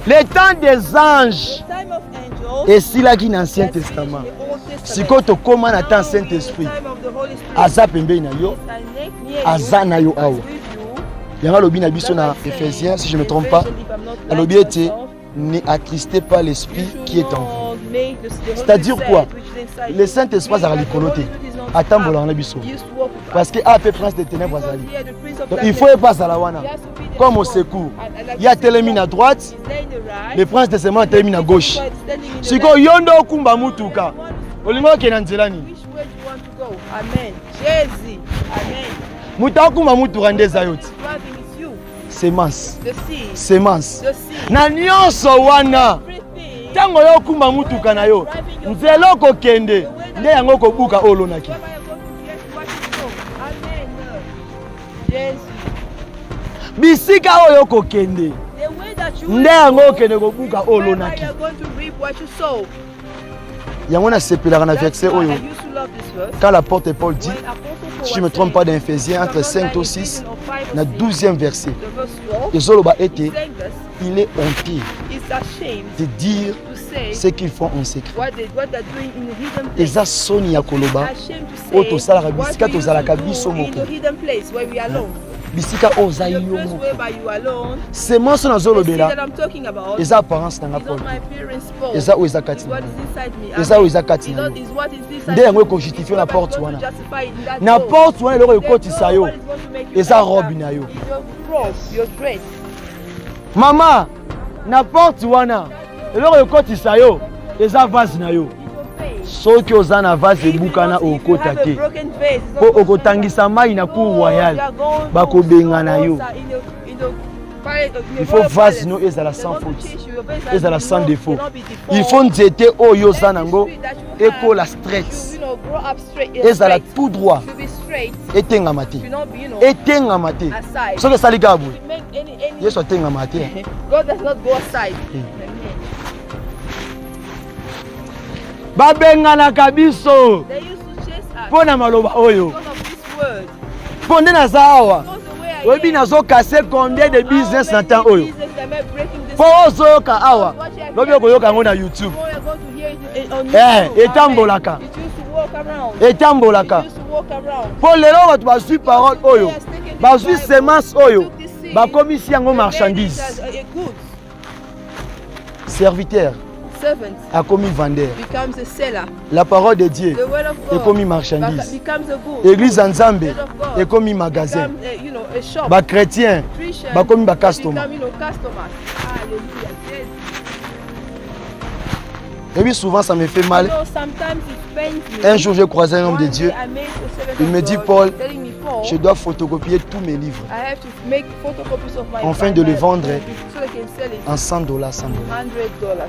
A: le temps des anges et si la qui dans l'Ancien Testament si quand tu commences à temps Saint-Esprit aza pembeni na yo aza na yo awa yanga lobi na biso na Éphésiens si je ne me trompe pas alobi ete ne attristez pas l'esprit qui est en vous. C'est-à-dire quoi? Le Saint-Esprit azala likolo te atambolaka na biso parce que ape prince des ténèbres azali. Donc il faut pas à la wana comme au secours. Il y a télémine à droite, le prince de sément télémine à gauche. Si ko yondo kumba mutuka olingo kena nzela ni
B: Amen. Jésus. Amen.
A: muta kumba mutuka ndeza yoti
B: Driving is you.
A: semence
B: The seed.
A: semence
B: The seed.
A: na nyonso wana
B: Everything.
A: tango yo kumba mutuka na yo nzela okokende nde yango okobuka olonaki.
B: Wherever you're going to get what you know. Amen. Jésus.
A: Bisika oyo okokende
B: The way that you
A: nde yango okende kobuka
B: wherever
A: olonaki.
B: you're going to reap what you sow.
A: Yango na sepelaka na
B: That's
A: verset
B: why
A: oyo
B: I used to love this verse.
A: quand l'apôtre Paul dit,
B: When Apostle Paul
A: si je ne me
B: was
A: trompe pas
B: saying,
A: d'Éphésiens entre 5 ou 6, na 12e verset,
B: the verse 12,
A: ezoloba ete
B: saying this,
A: il est honteux
B: is ashamed
A: de dire
B: to say
A: ce qu'ils font en secret.
B: what they're doing in the hidden place.
A: Eza soni ya koloba
B: Ashamed to
A: oyo
B: say
A: tosalaka
B: what
A: bisika
B: we used
A: tozalaka
B: to
A: biso
B: do in the
A: moko
B: hidden place where we are alone.
A: bisika oyo oza
B: The
A: yo
B: place
A: moko
B: whereby you are alone.
A: semence
B: The seed that
A: nazolobela
B: I'm talking about
A: eza apparence nanga
B: is
A: Paul
B: not my appearance Paul.
A: eza oyo eza
B: It's
A: kati na
B: what
A: yo
B: is inside me.
A: eza oyo eza kati
B: It's
A: na
B: not-
A: yo
B: it's what is inside
A: nde yango
B: you.
A: ekojustifie
B: It's
A: na
B: what
A: porte
B: is going
A: wana
B: to justify it in that
A: na
B: door.
A: porte wana eloko
B: The
A: ekotisa
B: door,
A: yo
B: what is going to make you
A: eza
B: enter
A: robe na yo.
B: is your robe, your dress.
A: mama na porte wana eloko ekotisa yo eza vase na yo
B: It's your face.
A: soki oza na vase ebukana
B: If you
A: okota
B: have a
A: te
B: broken vase, it's not
A: mpo
B: going to
A: okotangisa mai na cour royale bakobenga na yo. Il faut vase no ezala sans faute ezala sans défaut il faut nzete oyo oza nango ekola straight ezala tout droit etengama te etengama te soki esali kaka boye yesu atengama te
B: God does not go aside.
A: babenganaka biso
B: They used to chase us
A: mpo na maloba oyo
B: because of this word.
A: mpo nde naza awa
B: Because the way I
A: oyebi
B: am,
A: nazokase combien de business na temps
B: how
A: oyo
B: many business am I breaking this
A: mpo ozoyoka awa lobi okoyoka yango na youtube
B: Before you're going to hear it on
A: Eh,
B: YouTube.
A: etambolaka.
B: Amen. It used to walk around.
A: etambolaka
B: It used to walk around.
A: mpo lelo bato bazwi parole oyo bazwi semence oyo bakomisi yango marchandise
B: A good
A: serviteur
B: servant
A: akomi vendeur
B: becomes a seller.
A: la parole de Dieu
B: The word of God
A: ekomi marchandise
B: becomes a good.
A: église ya nzambe
B: Word of God
A: ekomi magasin
B: becomes a shop.
A: bakrétien
B: Christian
A: bakomi bacustomer
B: become, customers. Hallelujah. Yes.
A: et puis souvent ça me fait
B: You
A: mal
B: know, sometimes it pains me.
A: un jour j'ai croisé un homme
B: One
A: de
B: day
A: Dieu
B: I met a servant
A: Il
B: of
A: me dit,
B: God
A: Paul,
B: telling me, Paul,
A: je dois photocopier tous mes livres
B: I have to make photocopies of my
A: Afin de
B: my-
A: le vendre
B: so they can sell it
A: en $100 $100
B: $100.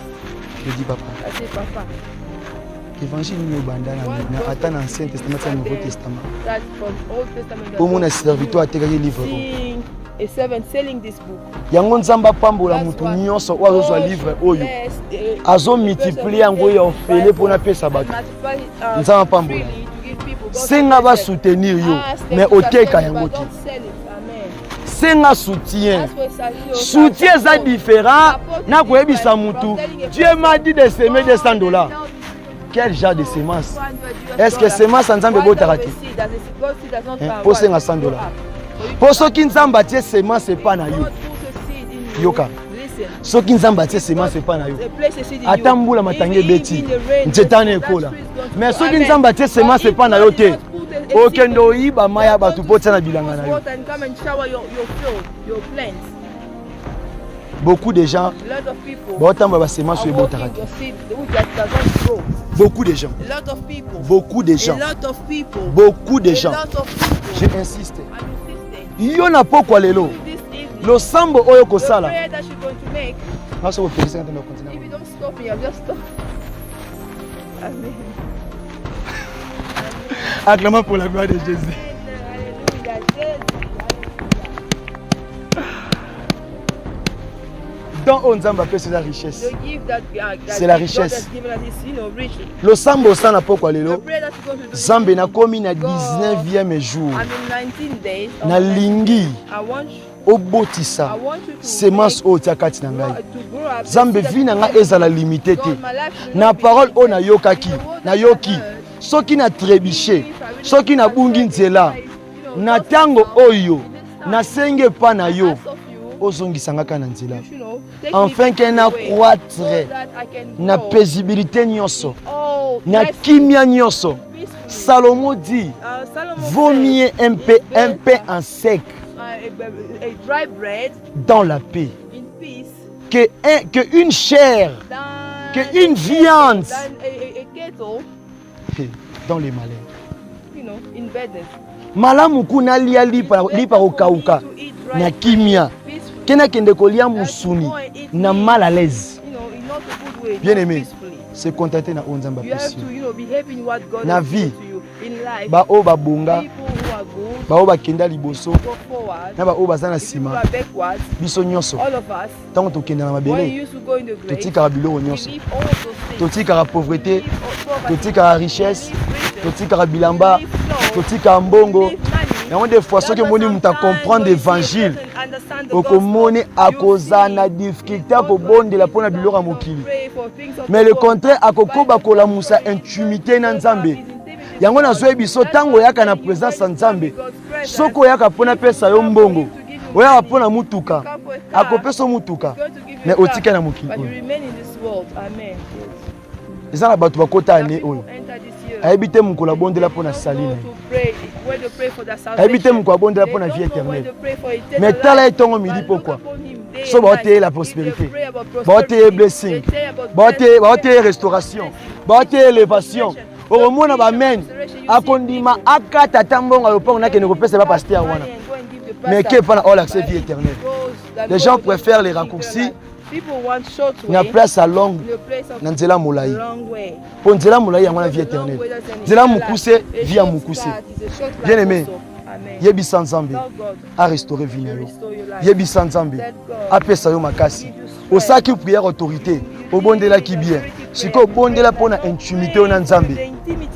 A: je dis papa
B: I say, Papa,
A: évangile nini obanda na ata na ancien testament ti na nouveau testament
B: that's from Old Testament. that
A: omona
B: God
A: serviteur atekaki livre oyo
B: seeing a servant selling this book.
A: yango nzambe apambola motu
B: That's what
A: nyonso oyo azozwa
B: God
A: livre oyo
B: bless the-
A: azomultiplie yango ya ofele mpona apesa bato
B: multiply,
A: Nzambe apambola.
B: freely to give people.
A: senga va soutenir yo mais oteka yango te. Senga soutien. Soutien ça différent na koyebisa mutu. Dieu m'a dit de semer $200. Quel genre de semence? Est-ce que semence nzambe botaka te? Pour senga $100. Pour ceux qui nzamba tie semence c'est pas na yo. Yoka. Ceux qui nzamba tie semence c'est pas na yo. Atambula matange beti. Nzetane ekola. Mais ceux qui nzamba tie semence c'est pas na yo te. Okendo yiba maya batu pota na bilanga na yo. Beaucoup de gens botamba ba semence sur botaka. Beaucoup de gens. Beaucoup de gens. Beaucoup de gens. Je insiste. Yo na pokwa lelo. Lo sambo oyo kosala. Naso ko pesa ngata na continue. If you don't stop me, I'll just stop. Amen. Acclamons pour la gloire de Jésus. Dans Onzamba peut c'est la richesse. C'est la richesse. Le sambo sana pokwa lelo. Zambe na komi na 19e jour. Na lingi. Obotisa semence o tiakati na ngai. Zambe vina nga ezala limité te. Na parole o na yokaki, na yoki. Soki na trébiché, soki na bungi nzela. Na tango oyo, na senge pa na yo. Ozongisa nga kana nzela. Enfin que na croître na paisibilité nyonso. Na kimia nyonso. Salomon dit, vaut mieux un pain en sec
B: a dry bread
A: dans la paix
B: in peace
A: que une chair, que une viande
B: a kettle
A: dans les malheurs.
B: You know, in bedness.
A: Malamu kuna lipa okauka na kimia. Kena kende kolia musuni na mal à l'aise. Bien aimé, se contenter na onzamba pesi. Na vie ba o ba bonga ba o ba kenda liboso na ba o bazana sima biso nyonso tant to kenda na mabele totika biloko nyonso totika pauvreté totika richesse totika bilamba totika mbongo. Et des fois, ceux qui m'ont dit que comprendre l'évangile, à cause de la difficulté à bon de la pona bilora mokili. Mais le contraire, à cause de la moussa intimité dans Nzambe. Yango na zoe biso tango yaka na présence Nzambe. Soko yaka pona pesa yo mbongo. Oya pona mutuka. Akopesa mutuka. Mais otika na mokili. Amen. Ezala batu bakota ane oyo. Aibite mukula bondela pona salina. Aibite mukula bondela pona vie éternelle. Mais tala etongo midi pourquoi? So ba ote la prospérité. Ba ote blessing. Ba ote restauration. Ba ote élévation. Oromona ba men. Akondima akata tambonga lopango na kene kopesa ba pasteur wana. Mais que pas all accès vie éternelle. Les gens préfèrent les raccourcis. Na place à longue na nzela molai. Pour nzela molai ya mwana vie éternelle. Nzela mukuse vie mukuse. Bien aimé. Yebi Nzambe a restauré vie na yo. Yebi Nzambe a pesa yo makasi. Osaki prière autorité, obondela ki bien. Siko obondela pona intimité na Nzambe.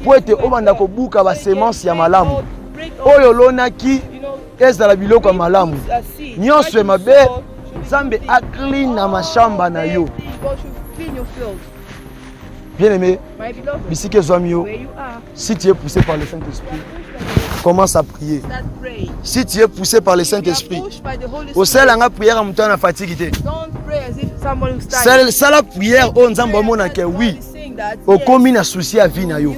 A: Po ete obanda ko buka ba semence ya malamu. Oyo lonaki ezala biloko ya malamu. Nyonso e mabe Nzambe a clean na mashamba na yo. Bien aimé, bisike Zwamio, si tu es poussé par le Saint-Esprit, commence à prier. Si tu es poussé par le Saint-Esprit, au sel en prière à montagne fatigué. C'est la prière au Nzambe mona que oui. Au commis na souci à vie na yo.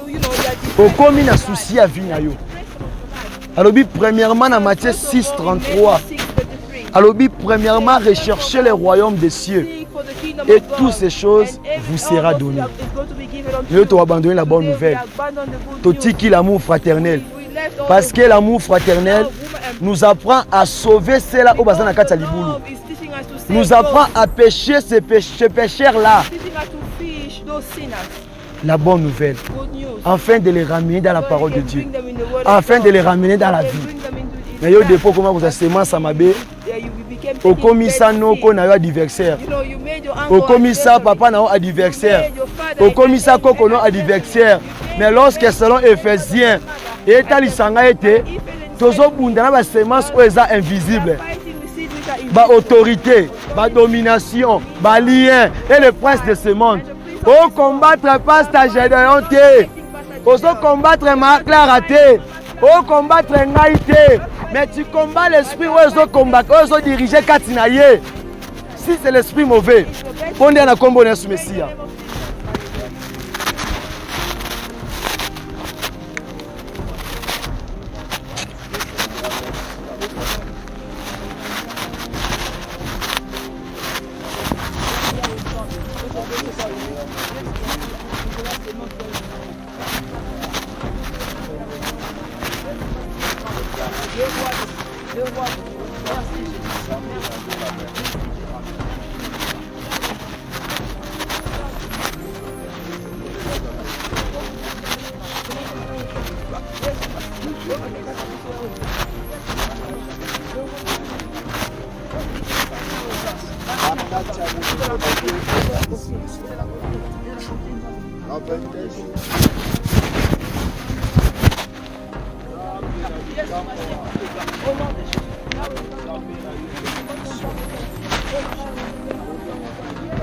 A: Au commis na souci à vie na yo. Alors premièrement dans Matthieu 6:33. Alors, premièrement, recherchez le royaume des cieux et toutes ces choses vous sera données. Nous devons abandonner la bonne nouvelle. Totiki l'amour fraternel. Parce que l'amour fraternel nous apprend à sauver ceux-là au bazan akata liboulou. Nous apprend à pécher ces pécheurs-là. La bonne nouvelle. Afin de les ramener dans la parole de Dieu. Afin de les ramener dans la vie. Mais il y a des fois comment vous avez semence à ma baie. Au commissaire non qu'on a eu adversaire. Au commissaire papa n'a eu adversaire. Au commissaire coco n'a adversaire. Mais lorsque selon Éphésiens etalisanga ete tozobunda na basemence oyo eza invisible, autorité, domination, lien et le prince de ce monde. Au combattre pasteur Gédéon te, au combattre Maclara te, au combattre Ngai te, mais tu combats l'esprit où combattre, où diriger Katinaye. Si c'est l'esprit mauvais, on est à combo de ce Messia.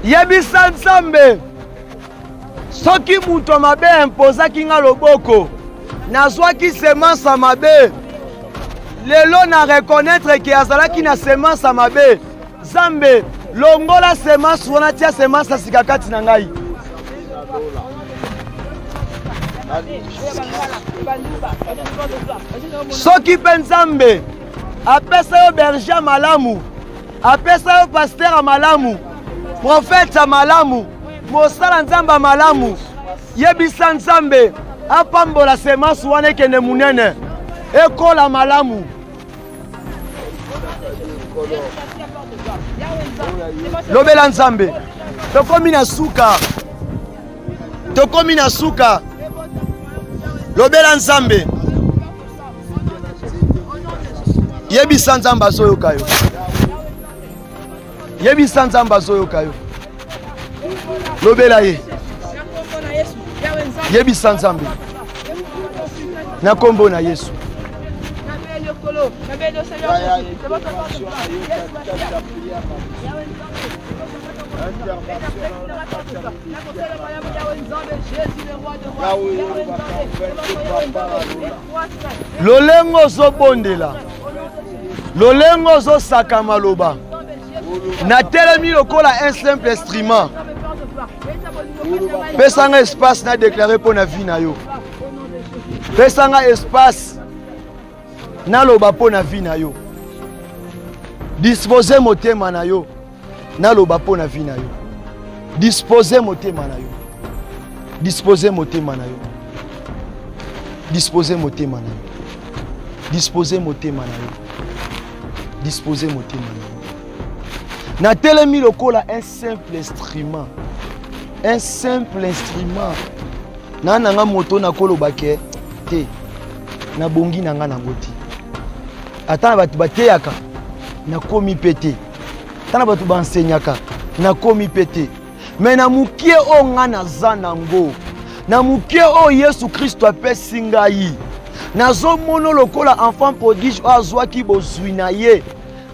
A: Yebisa Nzambe soki muto mabe impozaki nga loboko nazwaki semence ya mabe lelo na reconnaître ke azalaki na semence ya mabe Nzambe longola semence wana tia semence asika kati na ngai soki mpe Nzambe apesa yo berger malamu apesa yo pasteur malamu prophète malamu mosala Nzamba malamu yebisa Nzambe apambola semence wana ekende munene ekola malamu lobela Nzambe tokomi na suka lobela Nzambe yebisa Nzamba azoyoka yo yebisa Nzamba azoyoka yo lobela ye yebisa Nzambe na kombo na Yesu lolengo zobondela lolengo zosaka maloba na telemi lokola un simple instrument pesanga espace na déclarer pour na vie na yo pesanga espace na loba po na vie na yo disposer motema na yo na loba po na vie na yo disposer motema na yo disposer motema na yo disposer motema na yo disposer motema na yo disposer motema na yo na telemi lokola un simple instrument na nanga moto na koloba ke te na bongi nanga na ngoti atana batu bateyaka na komi pété atana batu bansenyaka na komi pété mais na mukie o nga naza nango na mukie o Yesu Kristo apesi ngai nazomono lokola enfant prodige azwaki bozwi na ye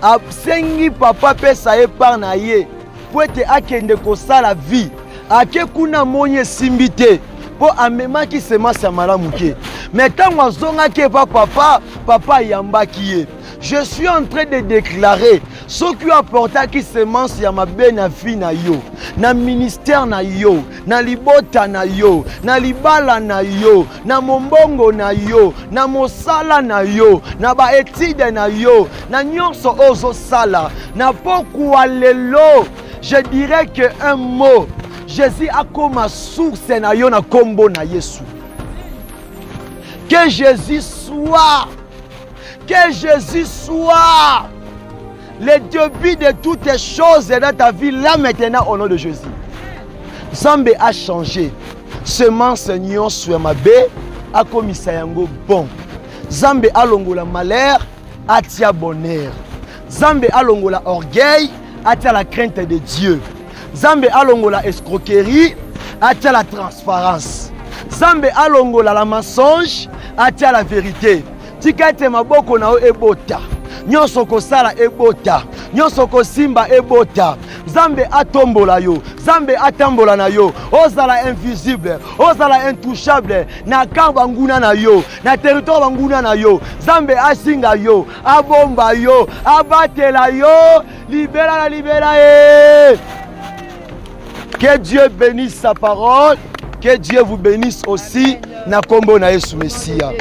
A: asengi papa pesa ye par na ye po ete akende kosala vie ake kuna monye simbi te po amemaki semence ya malamu ke mais ntango azongaki epa papa yambaki ye. Je suis en train de déclarer ce qui apportaki semence ya mabe na vie na yo, na ministère na yo, na libota na yo, na libala na yo, na mombongo na yo, na mosala na yo, na ba étude na yo, na nyonso ozo sala, na pokwa lelo. Je dirais que un mot, Jésus a comme source na yo na kombo na Yesu. Que Jésus soit le début de toutes les choses dans ta vie là maintenant au nom de Jésus. Zambé a changé. Semence nyon sur ma bé a commis yango bon. Zambé a longola malheur a tia bonheur. Zambé a longola orgueil a tia la crainte de Dieu. Zambé a longola escroquerie a tia la transparence. Zambé a longola la mensonge atia la vérité. Tika ete maboko na yo ebota. Nyonso kosala ebota. Nyonso kosimba ebota. Zambe atombola yo. Zambe atambola na yo. Ozala invisible. Ozala intouchable. Na kamba nguna na yo. Na territoire banguna na yo. Zambe asinga yo. Abomba yo. Abatela yo. Libéra la. Que Dieu bénisse sa parole. Que Dieu vous bénisse aussi. Na kombo na Yesu Messia.